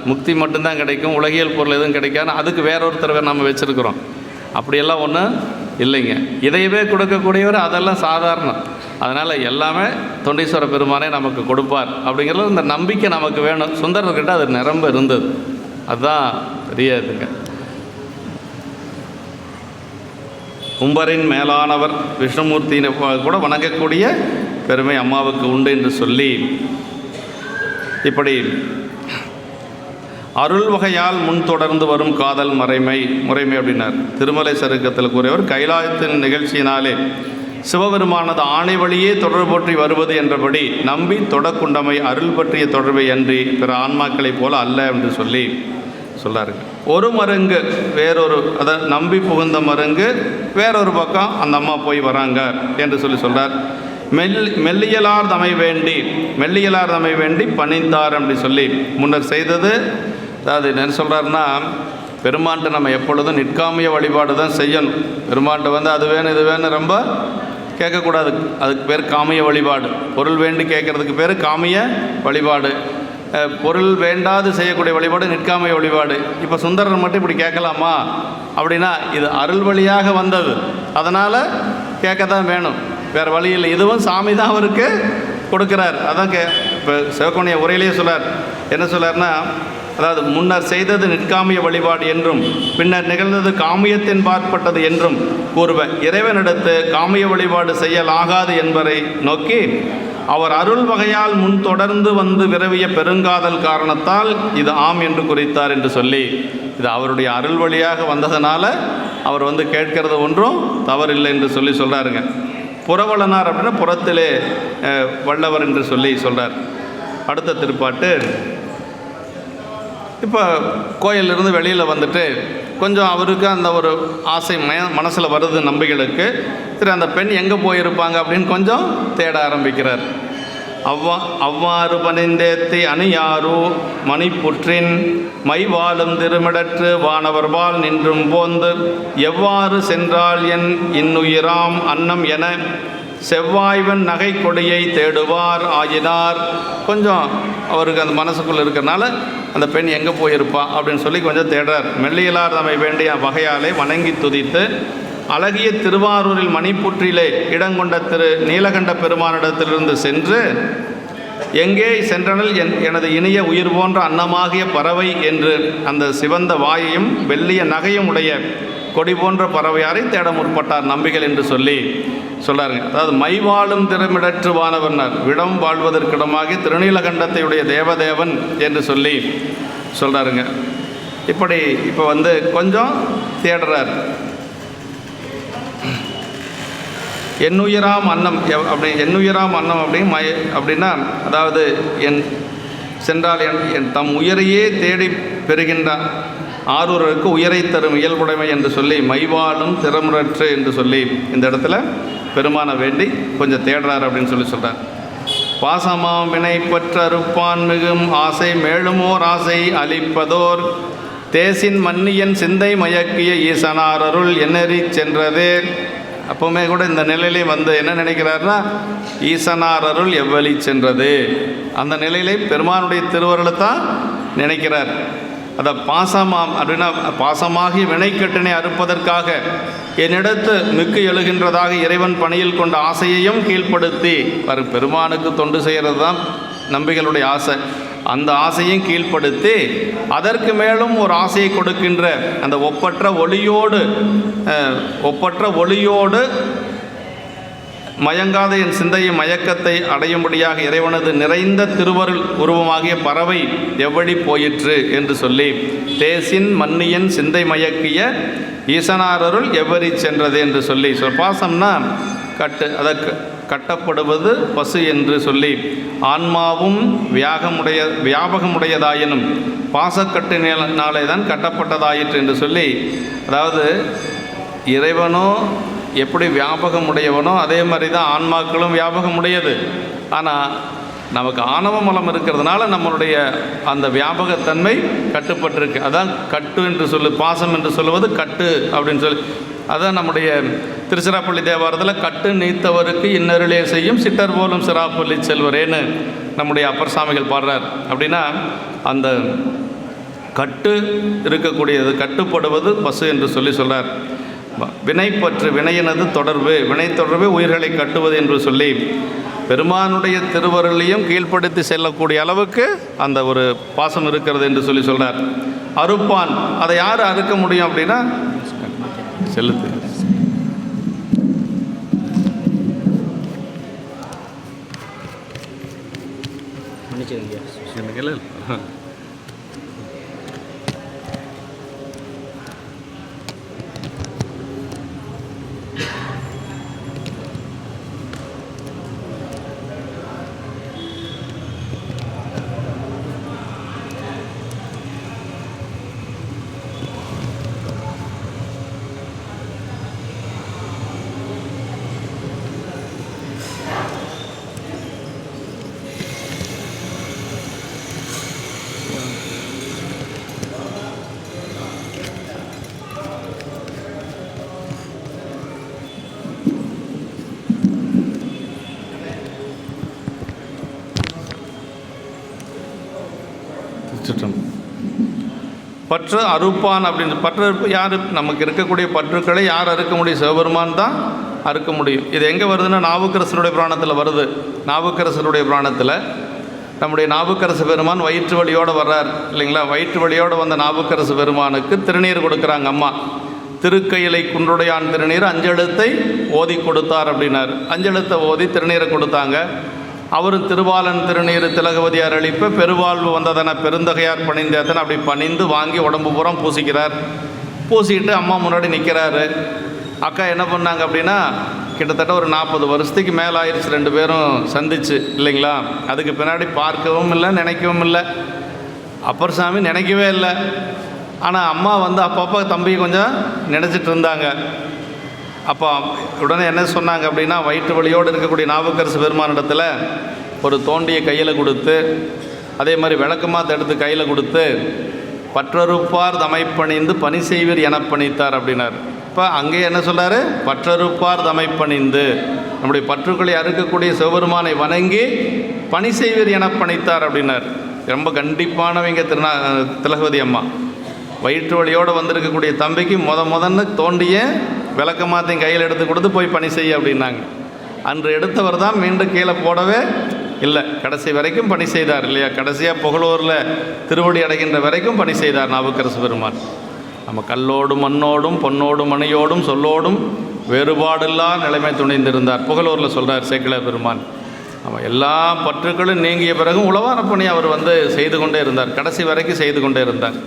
முக்தி மட்டும்தான் கிடைக்கும், உலகியல் பொருள் எதுவும் கிடைக்காது, அதுக்கு வேறொருத்தர் நம்ம வச்சுருக்குறோம். அப்படியெல்லாம் ஒன்றும் இல்லைங்க. இதையவே கொடுக்கக்கூடியவர் அதெல்லாம் சாதாரணம். அதனால் எல்லாமே தொண்டீஸ்வர பெருமானே நமக்கு கொடுப்பார் அப்படிங்கிறது இந்த நம்பிக்கை நமக்கு வேணும். சுந்தரர்கிட்ட அது நிரம்ப இருந்தது. அதுதான் பெரிய இதுங்க. கும்பரின் மேலானவர் விஷ்ணுமூர்த்தியை கூட வணங்கக்கூடிய பெருமை அம்மாவுக்கு உண்டு என்று சொல்லி, இப்படி அருள் வகையால் முன் தொடர்ந்து வரும் காதல் முறைமை அப்படின்னார். திருமலை சருக்கத்தில் கூறியவர் கைலாயத்தின் நிகழ்ச்சியினாலே சிவபெருமானது ஆணை வழியே தொடர்பு பற்றி வருவது என்றபடி நம்பி தொடக்குண்டமை அருள் பற்றிய தொடர்பை அன்றி பிற ஆன்மாக்களைப் போல அல்ல என்று சொல்லி சொல்லாருங்க. ஒரு மருங்கு வேறொரு, அதை நம்பி புகுந்த மருங்கு வேறொரு பக்கம் அந்த அம்மா போய் வராங்க என்று சொல்லி சொல்கிறார். மெல்லியலார் தமை வேண்டி பணிந்தார் அப்படி சொல்லி முன்னர் செய்தது. அதாவது என்ன சொல்கிறாருன்னா, பெருமான்ட்டு நம்ம எப்பொழுதும் நிற்காமிய வழிபாடு தான் செய்யணும். பெருமான்ட்டு அது வேணும் இது வேணும் ரொம்ப கேட்கக்கூடாது. அதுக்கு பேர் காமிய வழிபாடு. பொருள் வேண்டி கேட்குறதுக்கு பேர் காமிய வழிபாடு. பொருள் வேண்டாது செய்யக்கூடிய வழிபாடு நிற்காமிய வழிபாடு. இப்போ சுந்தரர் மட்டும் இப்படி கேட்கலாமா அப்படின்னா, இது அருள் வழியாக வந்தது, அதனால் கேட்க தான் வேணும், வேறு வழி இல்லை. இதுவும் சாமி தான் அவருக்கு கொடுக்குறார். அதான் இப்போ சிவகோணிய உரையிலேயே சொல்லார். என்ன சொல்லார்னா, அதாவது முன்னர் செய்தது நிற்காமிய வழிபாடு என்றும் பின்னர் நிகழ்ந்தது காமியத்தின் பார்ப்பட்டது என்றும் கூறுவ இறைவனிடத்து காமிய வழிபாடு செய்யலாகாது என்பதை நோக்கி அவர் அருள் வகையால் முன் தொடர்ந்து வந்து விரவிய பெருங்காதல் காரணத்தால் இது ஆம் என்று குறித்தார் என்று சொல்லி, இது அவருடைய அருள் வழியாக வந்ததனால அவர் கேட்கறது ஒன்றும் தவறில்லை என்று சொல்லி சொல்கிறாருங்க. புறவலனார் அப்படின்னா புறத்திலே வல்லவர் என்று சொல்லி சொல்கிறார். அடுத்த திருப்பாட்டு, இப்போ கோயிலிருந்து வெளியில் வந்துட்டு கொஞ்சம் அவருக்கு அந்த ஒரு ஆசை மனசில் வருது நம்பிகளுக்கு. சரி, அந்த பெண் எங்கே போயிருப்பாங்க அப்படின்னு கொஞ்சம் தேட ஆரம்பிக்கிறார். அவ்வாறு பணிந்தேத்தி அணியாரு மணிப்புற்றின் மைவாலும் திருமிடற்று வானவர்பால் நின்றும் போந்து எவ்வாறு சென்றால் என் இன்னுயிராம் அன்னம் என செவ்வாய்வன் நகை கொடியை தேடுவார் ஆயினார். கொஞ்சம் அவருக்கு அந்த மனசுக்குள்ளே இருக்கிறனால அந்த பெண் எங்கே போயிருப்பா அப்படின்னு சொல்லி கொஞ்சம் தேடுறார். மெல்லியலார் தம்மை வேண்டிய வகையாலே வணங்கி துதித்து அழகிய திருவாரூரில் மணிப்புற்றிலே இடங்கொண்ட திரு நீலகண்ட பெருமானிடத்திலிருந்து சென்று எங்கே சென்றனல் எனது இனிய உயிர் போன்ற அன்னமாகிய பறவை என்று அந்த சிவந்த வாயையும் வெள்ளிய நகையும் உடைய கொடி போன்ற பறவையாரை தேட முற்பட்டார் நம்பிகள் என்று சொல்லி சொல்கிறாருங்க. அதாவது மைவாழும் திருமிடற்று வானவர்னர் விடம் வாழ்வதற்கிடமாகி திருநீலகண்டத்தையுடைய தேவதேவன் என்று சொல்லி சொல்கிறாருங்க. இப்படி இப்போ கொஞ்சம் தேடுறார். எண்ணுயிராம் அன்னம் எண்ணுயிராம் அன்னம் அப்படின்னா, அதாவது சென்றால் என் தம் உயிரையே தேடி பெறுகின்றார் ஆரூருக்கு உயிரை தரும் இயல்புடைமை என்று சொல்லி மைவாழும் திறமுறற்று என்று சொல்லி இந்த இடத்துல பெருமான வேண்டி கொஞ்சம் தேடுறார் அப்படின்னு சொல்லி சொல்கிறார். பாசமாம் வினை பற்றறுப்பான் மிகும் ஆசை மேலுமோர் ஆசை அளிப்பதோர் தேசின் மன்னியன் சிந்தை மயக்கிய ஈசனார் அருள் எண்ணறி சென்றதே. அப்போவுமே கூட இந்த நிலையிலே என்ன நினைக்கிறாருன்னா, ஈசனார் அருள் எவ்வழி சென்றது, அந்த நிலையிலே பெருமானுடைய திருவருளை தான் நினைக்கிறார். அதை பாசமாம் அப்படின்னா பாசமாகி வினைக்கட்டினை அறுப்பதற்காக என்னிடத்து மிக்கு எழுகின்றதாக இறைவன் பணியில் கொண்ட ஆசையையும் கீழ்ப்படுத்தி வரும் பெருமானுக்கு தொண்டு செய்கிறது தான் நம்பிகளுடைய ஆசை. அந்த ஆசையும் கீழ்ப்படுத்தி அதற்கு மேலும் ஒரு ஆசையை கொடுக்கின்ற அந்த ஒப்பற்ற ஒளியோடு மயங்காத என் சிந்தையின் மயக்கத்தை அடையும்படியாக இறைவனது நிறைந்த திருவருள் உருவமாகிய பறவை எவ்வழி போயிற்று என்று சொல்லி தேசின் மன்னியன் சிந்தை மயக்கிய ஈசனாரருள் எவ்வரி சென்றது என்று சொல்லி பாசம்னா அதற்கு கட்டப்படுவது பசு என்று சொல்லி ஆன்மாவும் வியாபகமுடையதாயினும் பாசக்கட்டினாலே தான் கட்டப்பட்டதாயிற்று என்று சொல்லி, அதாவது இறைவனோ எப்படி வியாபகமுடையவனோ அதே மாதிரி தான் ஆன்மாக்களும் வியாபகமுடையது. ஆனால் நமக்கு ஆணவ மலம் இருக்கிறதுனால நம்மளுடைய அந்த வியாபகத்தன்மை கட்டுப்பட்டிருக்கு. அதான் கட்டு என்று பாசம் என்று சொல்லுவது கட்டு அப்படின்னு சொல்லி, அதான் நம்முடைய திருச்சிராப்பள்ளி தேவாரத்தில் கட்டு நீத்தவருக்கு இன்னருளே செய்யும் சிட்டர் போலும் சிராப்பள்ளி செல்வரேன்னு நம்முடைய அப்பர் சாமிகள் பாடுறார். அப்படின்னா அந்த கட்டு இருக்கக்கூடியது, கட்டுப்படுவது பசு என்று சொல்கிறார். வினைப்பற்று, வினையினது தொடர்பு, வினை தொடர்பு உயிர்களை கட்டுவது என்று சொல்லி பெருமானுடைய திருவருளையும் கீழ்ப்படுத்தி செல்லக்கூடிய அளவுக்கு அந்த ஒரு பாசம் இருக்கிறது என்று சொல்கிறார். அறுப்பான், அதை யார் அறுக்க முடியும் அப்படின்னா செலுத்து. பற்று அறுப்பான் அப்படின்னு, பற்று யார், நமக்கு இருக்கக்கூடிய பற்றுக்களை யார் அறுக்க முடியும்? சிவபெருமான் தான் அறுக்க முடியும். இது எங்கே வருதுன்னா நாவுக்கரசருடைய புராணத்தில் வருது. நாவுக்கரசருடைய புராணத்தில் நம்முடைய நாவுக்கரசு பெருமான் வயிற்று வலியோடு வர்றார் இல்லைங்களா? வயிற்று வலியோடு வந்த நாவுக்கரசு பெருமானுக்கு திருநீர் கொடுக்குறாங்க அம்மா. திருக்கையிலை குன்றுடையான் திருநீர் அஞ்செழுத்தை ஓதி கொடுத்தார் அப்படின்னார். அஞ்செழுத்தை ஓதி திருநீரை கொடுத்தாங்க. அவரும் திருவாளன் திருநீர் திலகவதியார் அளிப்ப பெருவாழ்வு வந்ததன பெருந்தகையார் பணிந்தேத்தனை அப்படி பணிந்து வாங்கி உடம்பு பூரம் பூசிக்கிறார். பூசிக்கிட்டு அம்மா முன்னாடி நிற்கிறாரு. அக்கா என்ன பண்ணாங்க அப்படின்னா கிட்டத்தட்ட ஒரு 40 வருஷத்துக்கு மேலே ஆயிடுச்சு ரெண்டு பேரும் சந்திச்சு இல்லைங்களா? அதுக்கு பின்னாடி பார்க்கவும் இல்லை, நினைக்கவும் இல்லை. அப்பர் சாமி நினைக்கவே இல்லை. ஆனால் அம்மா வந்து அப்பப்போ தம்பி கொஞ்சம் நினச்சிட்டு இருந்தாங்க. அப்போ உடனே என்ன சொன்னாங்க அப்படின்னா, வயிற்று வலியோடு இருக்கக்கூடிய நாவுக்கரசு பெருமானிடத்தில் ஒரு தோண்டியை கையில் கொடுத்து, அதே மாதிரி விளக்கமாத்த எடுத்து கையில் கொடுத்து, பற்றறுப்பார் தமைப்பணிந்து பணி செய்வீர் என பணித்தார் அப்படின்னார். இப்போ அங்கே என்ன சொல்கிறார்? பற்றறுப்பார் தமைப்பணிந்து, நம்முடைய பற்றுக்களை அறுக்கக்கூடிய சிவபெருமானை வணங்கி பணி செய்வீர் என பணித்தார் அப்படின்னார். ரொம்ப கண்டிப்பானவங்க திலகவதி அம்மா. வயிற்று வலியோடு வந்திருக்கக்கூடிய தம்பிக்கு முதன்னு தோண்டிய விளக்கமாத்தையும் கையில் எடுத்து கொடுத்து போய் பணி செய்ய அப்படின்னாங்க. அன்று எடுத்தவர் தான் மீண்டும் கீழே போடவே இல்லை, கடைசி வரைக்கும் பணி செய்தார் இல்லையா? கடைசியாக புகழூரில் திருவடி அடைகின்ற வரைக்கும் பணி செய்தார் நாவுக்கரசு பெருமான். நம்ம கல்லோடும் மண்ணோடும் பொன்னோடும் மணியோடும் சொல்லோடும் வேறுபாடில்லா நிலைமை துணிந்திருந்தார் புகழூரில் சொல்கிறார் சேக்கிழார் பெருமான். அவன் எல்லா பற்றுக்களும் நீங்கிய பிறகும் உழவார பணி அவர் செய்து கொண்டே இருந்தார், கடைசி வரைக்கும் செய்து கொண்டே இருந்தார்.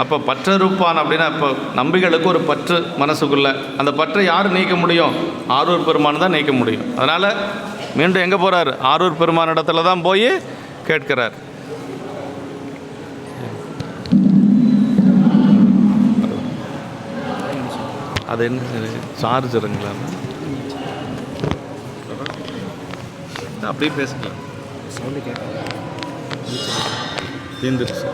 அப்போ பற்றறுப்பான் அப்படின்னா, இப்போ நம்பிகளுக்கு ஒரு பற்று மனசுக்குள்ளே, அந்த பற்றை யார் நீக்க முடியும்? ஆரூர் பெருமான் தான் நீக்க முடியும். அதனால் மீண்டும் எங்கே போகிறார்? ஆரூர் பெருமான் இடத்துல தான் போய் கேட்கிறார். அது என்ன சார்ஜருங்களா? அப்படியே பேசிக்கலாம், சவுண்டு கேட்கலாம். தீர்ந்துருச்சு.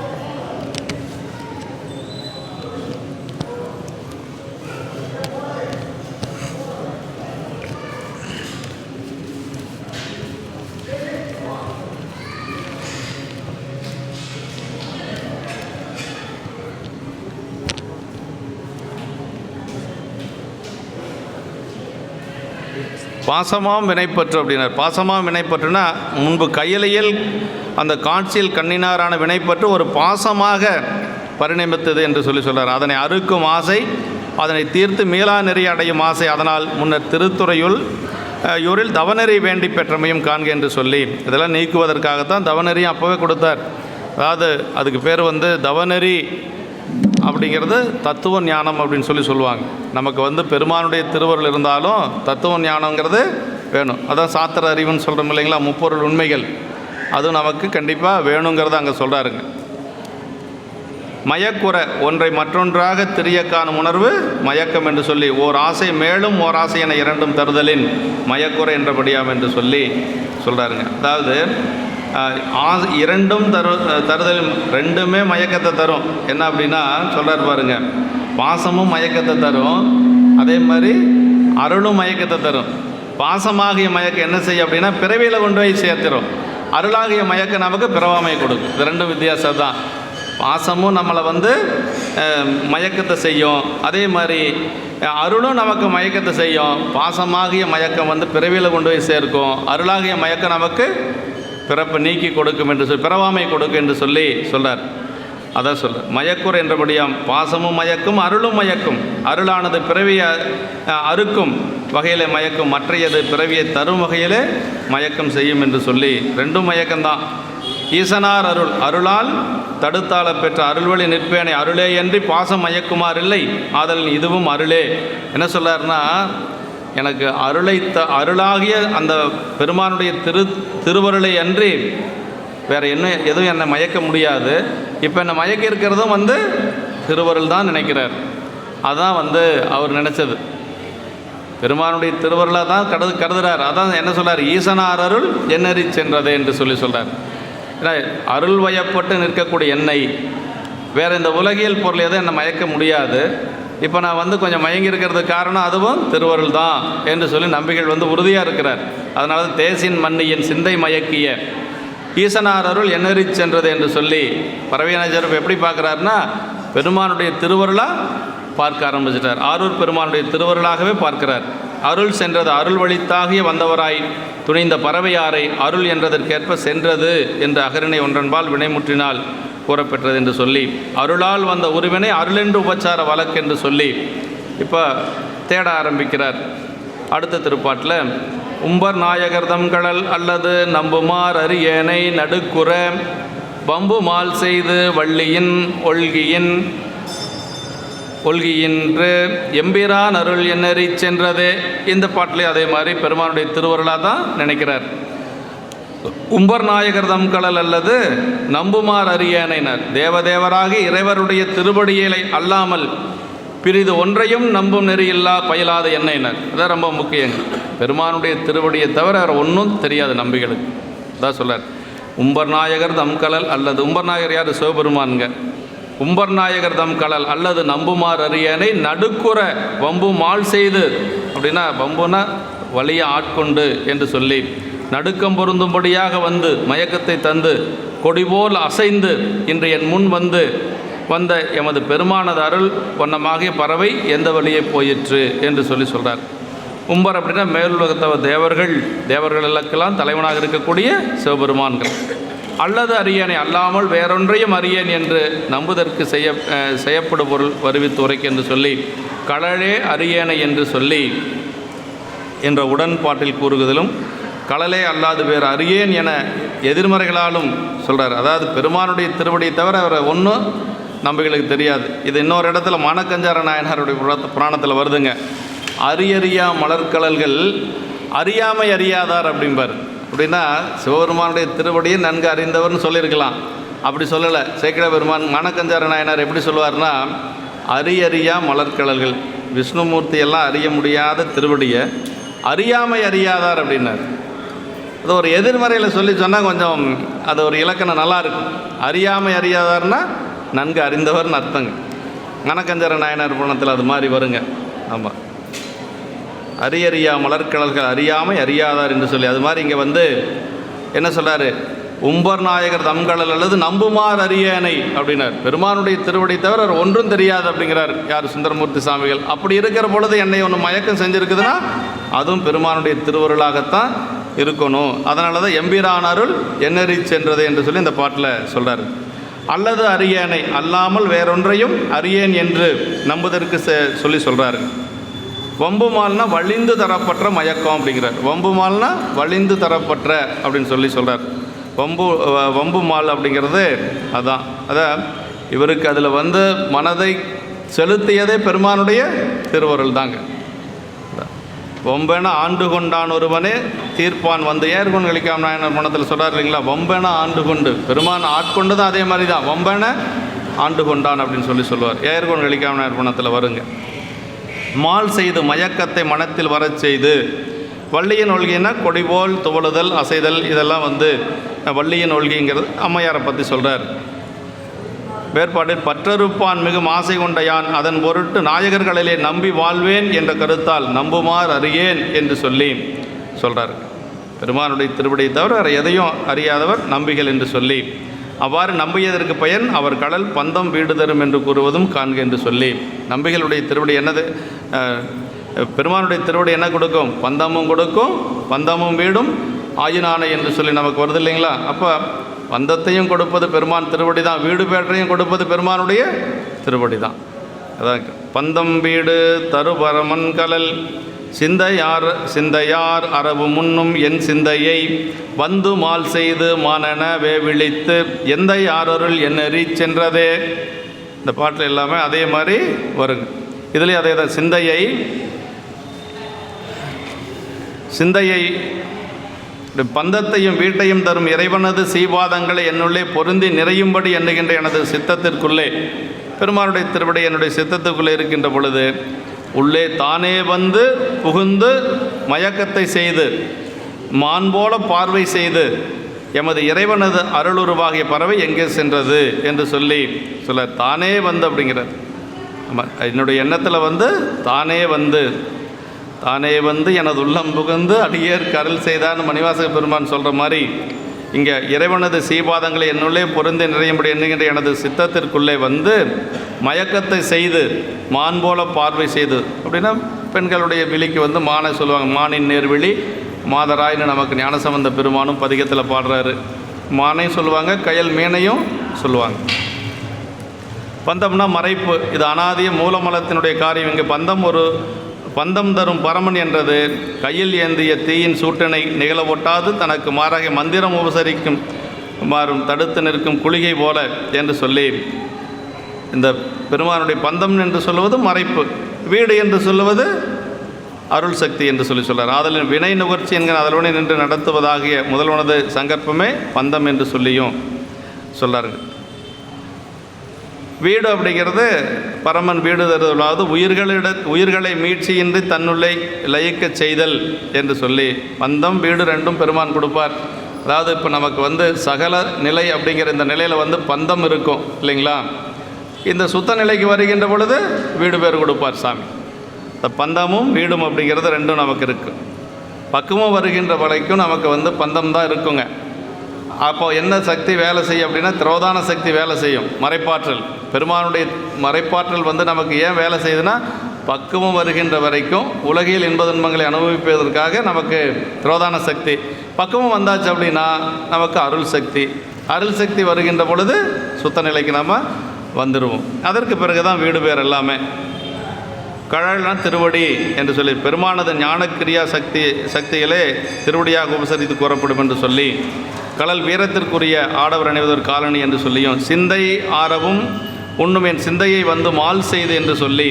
பாசமாம் வினைப்பற்று அப்படின்னார். பாசமாம் வினைப்பற்றுனா முன்பு கையிலையில் அந்த காட்சியில் கண்ணினாரான வினைப்பற்று ஒரு பாசமாக பரிணமித்தது என்று சொல்கிறார். அதனை அறுக்கும் ஆசை, அதனை தீர்த்து மீளா நெறி அடையும் ஆசை, அதனால் முன்னர் திருத்துறையுள் இவரில் தவநெறி வேண்டி பெற்றமையும் காண்க என்று சொல்லி இதெல்லாம் நீக்குவதற்காகத்தான் தவநெறியும் அப்போவே கொடுத்தார். அதாவது அதுக்கு பேர் தவநெறி அப்படிங்கிறது தத்துவ ஞானம் அப்படின்னு சொல்லுவாங்க. நமக்கு பெருமானுடைய திருவருள் இருந்தாலும் தத்துவ ஞானங்கிறது வேணும். அதான் சாத்திர அறிவுன்னு சொல்கிறோம் இல்லைங்களா? முப்பொருள் உண்மைகள் அது நமக்கு கண்டிப்பாக வேணுங்கிறத அங்கே சொல்கிறாருங்க. மயக்குற ஒன்றை மற்றொன்றாக திரிய காணும் உணர்வு மயக்கம் என்று சொல்லி, ஓர் ஆசை மேலும் ஓர் ஆசை என இரண்டும் தருதலின் மயக்குறை என்றபடியாம் என்று சொல்லி சொல்கிறாருங்க. அதாவது இரண்டும் தருதல், ரெண்டுமே மயக்கத்தை தரும். என்ன அப்படின்னா சொல்கிறார் பாருங்க, பாசமும் மயக்கத்தை தரும், அதே மாதிரி அருளும் மயக்கத்தை தரும். பாசமாகிய மயக்கம் என்ன செய்யும் அப்படின்னா பிறவியில் கொண்டு போய் சேர்த்துரும். அருளாகிய மயக்கம் நமக்கு பிறவாமை கொடுக்கும். இது ரெண்டும் வித்தியாசம் தான். பாசமும் நம்மளை மயக்கத்தை செய்யும், அதே மாதிரி அருளும் நமக்கு மயக்கத்தை செய்யும். பாசமாகிய மயக்கம் பிறவியில் கொண்டு போய் சேர்க்கும், அருளாகிய மயக்கம் நமக்கு பிறப்பு நீக்கி கொடுக்கும் என்று சொல்லி, பிறவாமை கொடுக்கும் என்று சொல்லி சொல்கிறார். அதான் சொல்கிறார், மயக்குர் என்றபடியாம் பாசமும் மயக்கும் அருளும் மயக்கும். அருளானது பிறவியை அறுக்கும் வகையில் மயக்கும், மற்றையது பிறவியை தரும் வகையில் மயக்கம் செய்யும் என்று சொல்லி ரெண்டும் மயக்கம்தான். ஈசனார் அருள், அருளால் தடுத்தால பெற்ற அருள்வழி நிற்பேனை அருளே என்று பாசம் மயக்குமார் இல்லை ஆதல் இதுவும் அருளே. என்ன சொல்கிறாருன்னா, எனக்கு அருளாகிய அந்த பெருமானுடைய திருவருளை அன்றி வேறு எதுவும் என்னை மயக்க முடியாது. இப்போ என்னை மயக்க இருக்கிறதும் திருவருள் தான் நினைக்கிறார். அதுதான் அவர் நினச்சது பெருமானுடைய திருவருளாக தான் கருதுகிறார். அதான் என்ன சொல்கிறார், ஈசனார் அருள் என்னறி சென்றதே என்று சொல்கிறார். ஏன்னா அருள் வயப்பட்டு நிற்கக்கூடிய என்னை வேறு இந்த உலகியல் பொருள் எதுவும் என்னை மயக்க முடியாது. இப்போ நான் கொஞ்சம் மயங்கி இருக்கிறதுக்கு காரணம் அதுவும் திருவருள் தான் என்று சொல்லி நம்பிகள் உறுதியாக இருக்கிறார். அதனால தான் தேசின் மன்னியின் சிந்தை மயக்கிய ஈசனார் அருள் என்னறி சென்றது என்று சொல்லி பரவியனஜர் எப்படி பார்க்குறாருன்னா, பெருமானுடைய திருவருளாக பார்க்க ஆரம்பிச்சிட்டார். ஆரூர் பெருமானுடைய திருவருளாகவே பார்க்கிறார். அருள் சென்றது, அருள் வழித்தாகிய வந்தவராய் துணிந்த பறவையாரை அருள் என்றதற்கேற்ப சென்றது என்று அகரிணை ஒன்றன்பால் வினைமுற்றினால் கூறப்பெற்றது என்று சொல்லி, அருளால் வந்த உருவினை அருளென்று உபச்சார வழக்கு என்று சொல்லி இப்போ தேட ஆரம்பிக்கிறார். அடுத்த திருப்பாட்டில் உம்பர் நாயகர்தம் கடல் அல்லது நம்புமார் அரியேனை நடுக்குற பம்பு மால் செய்து வள்ளியின் ஒல்கியின்று எம்பிரான் அருள் என்னறி சென்றதே. இந்த பாட்டிலே அதே மாதிரி பெருமானுடைய திருவருளாக தான் நினைக்கிறார். உம்பர் நாயகர்தம் கடல் அல்லது நம்புமார் அரியேனைனர், தேவதேவராகி இறைவருடைய திருவடியை அல்லாமல் பிரிது ஒன்றையும் நம்பும் நெறியில்லா பயிலாத எண்ணெயினர். அதான் ரொம்ப முக்கியங்க. பெருமானுடைய திருவடியை தவிர வேறு ஒன்றும் தெரியாது நம்பிகளுக்கு. அதான் சொல்கிறார், உம்பர் நாயகர் தம் கடல் அல்லது, உம்பர் நாயகர் யார், சிவபெருமானுங்க. உம்பர் நாயகர் தம் கடல் அல்லது நம்புமார் அரியனை நடுக்குற வம்பு மால் செய்து, அப்படின்னா வம்புனா வலிய ஆட்கொண்டு என்று சொல்லி நடுக்கம் பொருந்தும்படியாக மயக்கத்தை தந்து கொடிபோல் அசைந்து இன்று என் முன் வந்த எமது பெருமானது அருள் பொன்னமாகிய பறவை எந்த வழியே போயிற்று என்று சொல்லி சொல்கிறார். உம்பர் அப்படின்னா மேலுலகத்தவர் தேவர்களுக்கெல்லாம் தலைவனாக இருக்கக்கூடிய சிவபெருமான்கள். அல்லது அறியேனை அல்லாமல் வேறொன்றையும் அறியேன் என்று நம்புதற்கு செய்யப்படும் பொருள் வருவித்து உரைக்கு என்று சொல்லி கடலே அறியேனை என்று சொல்லி என்ற உடன்பாட்டில் கூறுவதிலும் கடலே அல்லாது வேறு அறியேன் என எதிர்மறைகளாலும் சொல்கிறார். அதாவது பெருமானுடைய திருவடியை தவிர அவரை ஒன்றும் நம்பிகளுக்கு தெரியாது. இது இன்னொரு இடத்துல மானக்கஞ்சார நாயனாருடைய புராணத்தில் வருதுங்க. அரியறியா மலர்கடல்கள் அறியாமை அறியாதார் அப்படிம்பார். அப்படின்னா சிவபெருமானுடைய திருவடியை நன்கு அறிந்தவர்னு சொல்லியிருக்கலாம். அப்படி சொல்லலை சேக்கிழ பெருமான். மானக்கஞ்சார நாயனார் எப்படி சொல்லுவார்னா, அரியறியா மலர்கடல்கள், விஷ்ணுமூர்த்தி எல்லாம் அறிய முடியாத திருவடியை அறியாமை அறியாதார் அப்படின்னார். அது ஒரு எதிர்மறையில் சொன்னால் கொஞ்சம் அது ஒரு இலக்கணம் நல்லாயிருக்கும். அறியாமை அறியாதார்னா நன்கு அறிந்தவர்னு அர்த்தங்க. மானக்கஞ்சார நாயனார் புராணத்தில் அது மாதிரி வருங்க. ஆமாம், அரியறியா மலர்கடல்கள் அறியாமை அறியாதார் என்று சொல்லி அது மாதிரி இங்கே என்ன சொல்கிறாரு, உம்பர் நாயகர் தம்கடல் அல்லது நம்புமார் அரியேனை அப்படின்னார். பெருமானுடைய திருவடி தவிர ஒன்றும் தெரியாது அப்படிங்கிறார் யார், சுந்தரமூர்த்தி சாமிகள். அப்படி இருக்கிற பொழுது என்னை ஒன்று மயக்கம் செஞ்சுருக்குதுன்னா அதுவும் பெருமானுடைய திருவருளாகத்தான் இருக்கணும். அதனால தான் எம்பிரான் அருள் என்னறி சென்றது என்று சொல்லி இந்த பாட்டில் சொல்கிறார். அல்லது அறியேனை அல்லாமல் வேறொன்றையும் அறியேன் என்று நம்புவதற்கு சொல்லி சொல்கிறாரு. வம்பு மால்னா வலிந்து தரப்பட்ட மயக்கம் அப்படிங்கிறார். வம்பு மால்னா வலிந்து தரப்பட்ட அப்படின்னு சொல்லி சொல்கிறார். வம்பு மால் அப்படிங்கிறது அதான் இவருக்கு அதில் மனதை செலுத்தியதே பெருமானுடைய திருவருள் தாங்க. வம்பென ஆண்டு கொண்டான் ஒருவனே தீர்ப்பான் ஏர்கொண்டு கழிக்காம நாயனார் மனத்தில் சொல்கிறார் இல்லைங்களா. வம்பென ஆண்டு கொண்டு பெருமான் ஆட்கொண்டு தான் அதே மாதிரி தான் வம்பென ஆண்டு கொண்டான் அப்படின்னு சொல்லி சொல்லுவார். ஏர்கொண்டு கழிக்காம நாயனார் மனத்தில் வருங்க. மால் செய்து மயக்கத்தை மனத்தில் வரச் செய்து, வள்ளியின் ஒல்கின்னா கொடிபோல் துவளுதல் அசைதல், இதெல்லாம் வள்ளியின் ஒல்கிங்கிறது அம்மையாரை பற்றி சொல்கிறார். வேறுபாட்டில் பற்றறுப்பான் மிகும் ஆசை கொண்ட யான் அதன் பொருட்டு நாயகர்களிலே நம்பி வாழ்வேன் என்ற கருத்தால் நம்புமார் அறியேன் என்று சொல்லி சொல்கிறார். பெருமானுடைய திருவடியை தவிர வேறு எதையும் அறியாதவர் நம்பிகள் என்று சொல்லி, அவ்வாறு நம்பியதற்கு பயன் அவர் கடல் பந்தம் வீடு தரும் என்று கூறுவதும் காண்க என்று சொல்லி, நம்பிகளுடைய திருவடி என்னது, பெருமானுடைய திருவடி என்ன கொடுக்கும்? பந்தமும் கொடுக்கும், பந்தமும் வீடும் ஆயினானை என்று சொல்லி நமக்கு வருது இல்லைங்களா? அப்போ பந்தத்தையும் கொடுப்பது பெருமான் திருவடி தான், வீடு பேற்றையும் கொடுப்பது பெருமானுடைய திருவடி தான். அதான் பந்தம் வீடு தருபரமன் கலல் சிந்தையார் அரபு முன்னும் என் சிந்தையை வந்து மால் செய்து மானென வேவிழித்து எந்த யாரொருள் என்னறி சென்றதே. இந்த பாட்டில் எல்லாமே அதே மாதிரி வருங்க. இதுலேயும் அதே தான், சிந்தையை பந்தத்தையும் வீட்டையும் தரும் இறைவனது சீபாதங்களை என்னுள்ளே பொருந்தி நிறையும்படி எண்ணுகின்ற எனது சித்தத்திற்குள்ளே, பெருமானுடைய திருவடி என்னுடைய சித்தத்துக்குள்ளே இருக்கின்ற பொழுது உள்ளே தானே வந்து புகுந்து மயக்கத்தை செய்து மான் போல பார்வை செய்து எமது இறைவனது அருளுருவாகிய பறவை எங்கே சென்றது என்று சொல்லி தானே வந்து அப்படிங்கிறது. என்னுடைய எண்ணத்தில் வந்து தானே வந்து எனது உள்ளம் புகுந்து அடியேற்கு அருள் செய்தான்னு மணிவாசக பெருமான் சொல்கிற மாதிரி, இங்கே இறைவனது சீபாதங்களை என்னுள்ளே பொருந்தி நிறையும்படி எண்ணுகின்ற எனது சித்தத்திற்குள்ளே வந்து மயக்கத்தை செய்து மான் போல பார்வை செய்து. அப்படின்னா பெண்களுடைய விழிக்கு வந்து மானை சொல்லுவாங்க, மானின் நேர்விழி மாதராயின்னு நமக்கு ஞானசம்பந்த பெருமானும் பதிகத்தில் பாடுறாரு. மானையும் சொல்லுவாங்க, கயல் மீனையும் சொல்லுவாங்க. பந்தம்னா மறைப்பு, இது அனாதிய மூலமலத்தினுடைய காரியம். இங்கே பந்தம் தரும் பரமன் என்றது கையில் ஏந்திய தீயின் சூட்டினை நிகழ ஒட்டாது தனக்கு மாறாக மந்திரம் உபசரிக்கும் மாறும் தடுத்து நிற்கும் குளிகை போல என்று சொல்லி, இந்த பெருமானுடைய பந்தம் என்று சொல்லுவது மறைப்பு, வீடு என்று சொல்லுவது அருள் சக்தி என்று சொல்கிறார். ஆதலின் வினை நுகர்ச்சி என்கிற அதனுடனே நின்று நடத்துவதாகிய முதல்வனது சங்கற்பமே பந்தம் என்று சொல்லியும் சொல்கிறார்கள். வீடு அப்படிங்கிறது பரமன் வீடு தருவதாவது உயிர்களை மீட்சியின்றி தன்னுள்ளே லயிக்க செய்தல் என்று சொல்லி, பந்தம் வீடு ரெண்டும் பெருமான் கொடுப்பார். அதாவது இப்போ நமக்கு வந்து சகல நிலை அப்படிங்கிற இந்த நிலையில் வந்து பந்தம் இருக்கும் இல்லைங்களா? இந்த சுத்த நிலைக்கு வருகின்ற பொழுது வீடு பேர் கொடுப்பார் சாமி. இந்த பந்தமும் வீடும் அப்படிங்கிறது ரெண்டும் நமக்கு இருக்குது. பக்குவம் வருகின்ற வரைக்கும் நமக்கு வந்து பந்தம் தான் இருக்குங்க. அப்போது என்ன சக்தி வேலை செய்யும் அப்படின்னா, திரோதான சக்தி வேலை செய்யும், மறைப்பாற்றல். பெருமானுடைய மறைப்பாற்றல் வந்து நமக்கு ஏன் வேலை செய்யுதுன்னா, பக்குவம் வருகின்ற வரைக்கும் உலகில் இன்பதுன்பங்களை அனுபவிப்பதற்காக நமக்கு திரோதான சக்தி. பக்குவம் வந்தாச்சு அப்படின்னா நமக்கு அருள் சக்தி வருகின்ற பொழுது சுத்த நிலைக்கு நாம் வந்துடுவோம். அதற்கு பிறகு தான் வீடு பேர் எல்லாமே. கழல்னா திருவடி என்று சொல்லி, பெருமானது ஞானக்கிரியா சக்திகளே திருவடியாக உபசரித்து கூறப்படும் என்று சொல்லி, கடல் வீரத்திற்குரிய ஆடவர் அணிவதற்கு காலணி என்று சொல்லியும், சிந்தை ஆரவும் உண்ணும் என் சிந்தையை வந்து மால் செய்து என்று சொல்லி,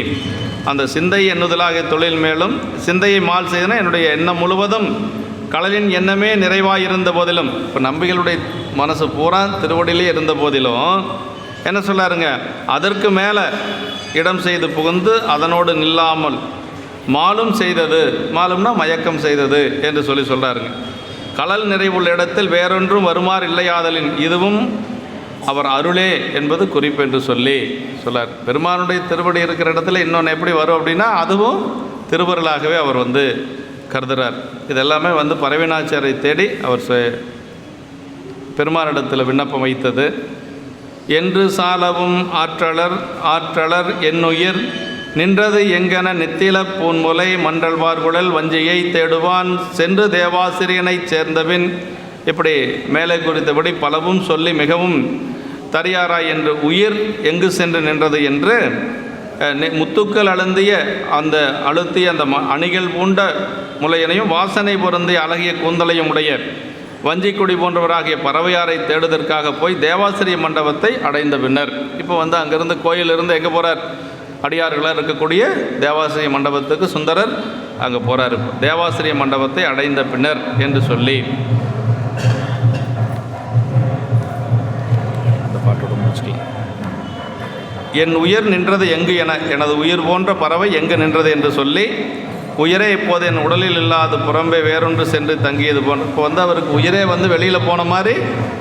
அந்த சிந்தை எண்ணுதலாக தொழில் மேலும் சிந்தையை மால் செய்தனா என்னுடைய எண்ணம் முழுவதும் கடலின் எண்ணமே நிறைவாயிருந்த போதிலும், இப்போ நம்பிகளுடைய மனசு பூரா திருவடியிலே இருந்த போதிலும் என்ன சொல்லாருங்க, அதற்கு மேலே இடம் செய்து புகுந்து அதனோடு நில்லாமல் மாலும் செய்தது, மாலும்னா மயக்கம் செய்தது என்று சொல்லி சொல்கிறாருங்க. கடல் நிறைவுள்ள இடத்தில் வேறொன்றும் வருமாறு இல்லையாதலின் இதுவும் அவர் அருளே என்பது குறிப்பு என்று சொல்லி சொல்லார். பெருமானுடைய திருவடி இருக்கிற இடத்துல இன்னொன்று எப்படி வரும் அப்படின்னா, அதுவும் திருவருளாகவே அவர் வந்து கருதுகிறார். இதெல்லாமே வந்து பரவினாச்சாரை தேடி அவர் பெருமானிடத்தில் விண்ணப்பம் வைத்தது. என்று சாலவும் ஆற்றலர் என்னுயிர் நின்றது எங்கென நித்தில பூன்முலை மன்றல்வார்குழல் வஞ்சியை தேடுவான் சென்று தேவாசிரியனைச் சேர்ந்தபின், இப்படி மேலே குறித்தபடி பலவும் சொல்லி மிகவும் தரியாராய் என்று உயிர் எங்கு சென்று நின்றது என்று முத்துக்கள் அழுத்திய அந்த அணிகள் பூண்ட முலையனையும் வாசனை பொருந்திய அழகிய கூந்தலையும் உடைய வஞ்சிக்குடி போன்றவராகிய பறவையாரை தேடுவதற்காக போய் தேவாசிரிய மண்டபத்தை அடைந்த பின்னர், இப்போ வந்து அங்கேருந்து கோயிலிருந்து எங்கே போகிறார், அடியார்களாக இருக்கக்கூடிய தேவாசிரிய மண்டபத்துக்கு சுந்தரர் அங்கே போகிறார். தேவாசிரிய மண்டபத்தை அடைந்த பின்னர் என்று சொல்லி அந்த பாட்டோட முடிச்சுக்கலாம். என் உயிர் நின்றது எங்கு எனது உயிர் போன்ற பறவை எங்கு நின்றது என்று சொல்லி, உயிரே இப்போது என் உடலில் இல்லாது புறம்பே வேறொன்று சென்று தங்கியது போன்ற. இப்போ வந்து அவருக்கு உயிரே வந்து வெளியில் போன மாதிரி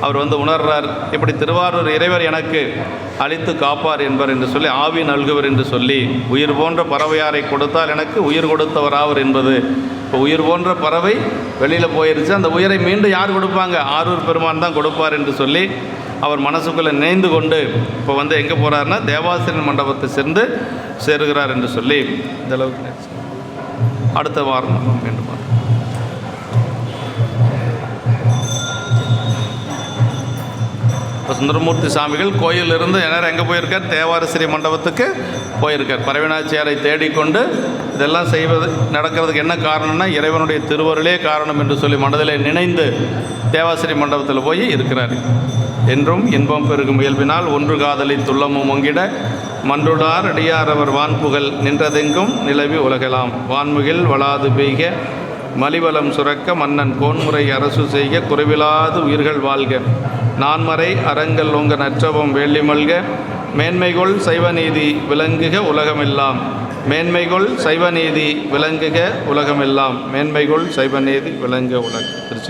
அவர் வந்து உணர்றார். இப்படி திருவாரூர் இறைவர் எனக்கு அழித்து காப்பார் என்பர் என்று சொல்லி, ஆவி நல்குவர் என்று சொல்லி, உயிர் போன்ற பறவையாரை கொடுத்தால் எனக்கு உயிர் கொடுத்தவராவர் என்பது. இப்போ உயிர் போன்ற பறவை வெளியில் போயிருச்சு, அந்த உயிரை மீண்டும் யார் கொடுப்பாங்க? ஆரூர் பெருமான் தான் கொடுப்பார் என்று சொல்லி அவர் மனசுக்குள்ளே நினைந்து கொண்டு இப்போ வந்து எங்கே போகிறாருன்னா தேவாசிரியர் மண்டபத்தை சேர்ந்து சேருகிறார் என்று சொல்லி இந்த அளவுக்கு அடுத்த வாரம் மீண்டும் இப்போ சுந்தரமூர்த்தி சாமிகள் கோயிலிருந்து நேரம் எங்கே போயிருக்கார்? தேவாரசிரிய மண்டபத்துக்கு போயிருக்கார். பரவினாச்சியாரை தேடிக்கொண்டு இதெல்லாம் செய்வது நடக்கிறதுக்கு என்ன காரணம்னா இறைவனுடைய திருவருளே காரணம் என்று சொல்லி மனதிலே நினைந்து தேவாசிரிய மண்டபத்தில் போய் இருக்கிறார். என்றும் இன்பம் பெருகும் இயல்பினால் ஒன்று காதலி துள்ளமும் ஒங்கிட மன்றுடார் அடியார் அவர் வான்புகழ் நின்றதெங்கும் நிலவி உலகலாம். வான்முகில் வளாது பெய்க மலிவலம் சுரக்க மன்னன் கோன்முறை அரசு செய்க குறைவிலாது உயிர்கள் வாழ்க. நான்மறை அறங்கள் ஓங்க நற்றவம் வேள்வி மல்க மேன்மைகொள் சைவநீதி விளங்குக உலகமெல்லாம். மேன்மைகொள் சைவநீதி விளங்குக உலகமெல்லாம். மேன்மைகொள் சைவநீதி விளங்குக உலகம். திருச்சி.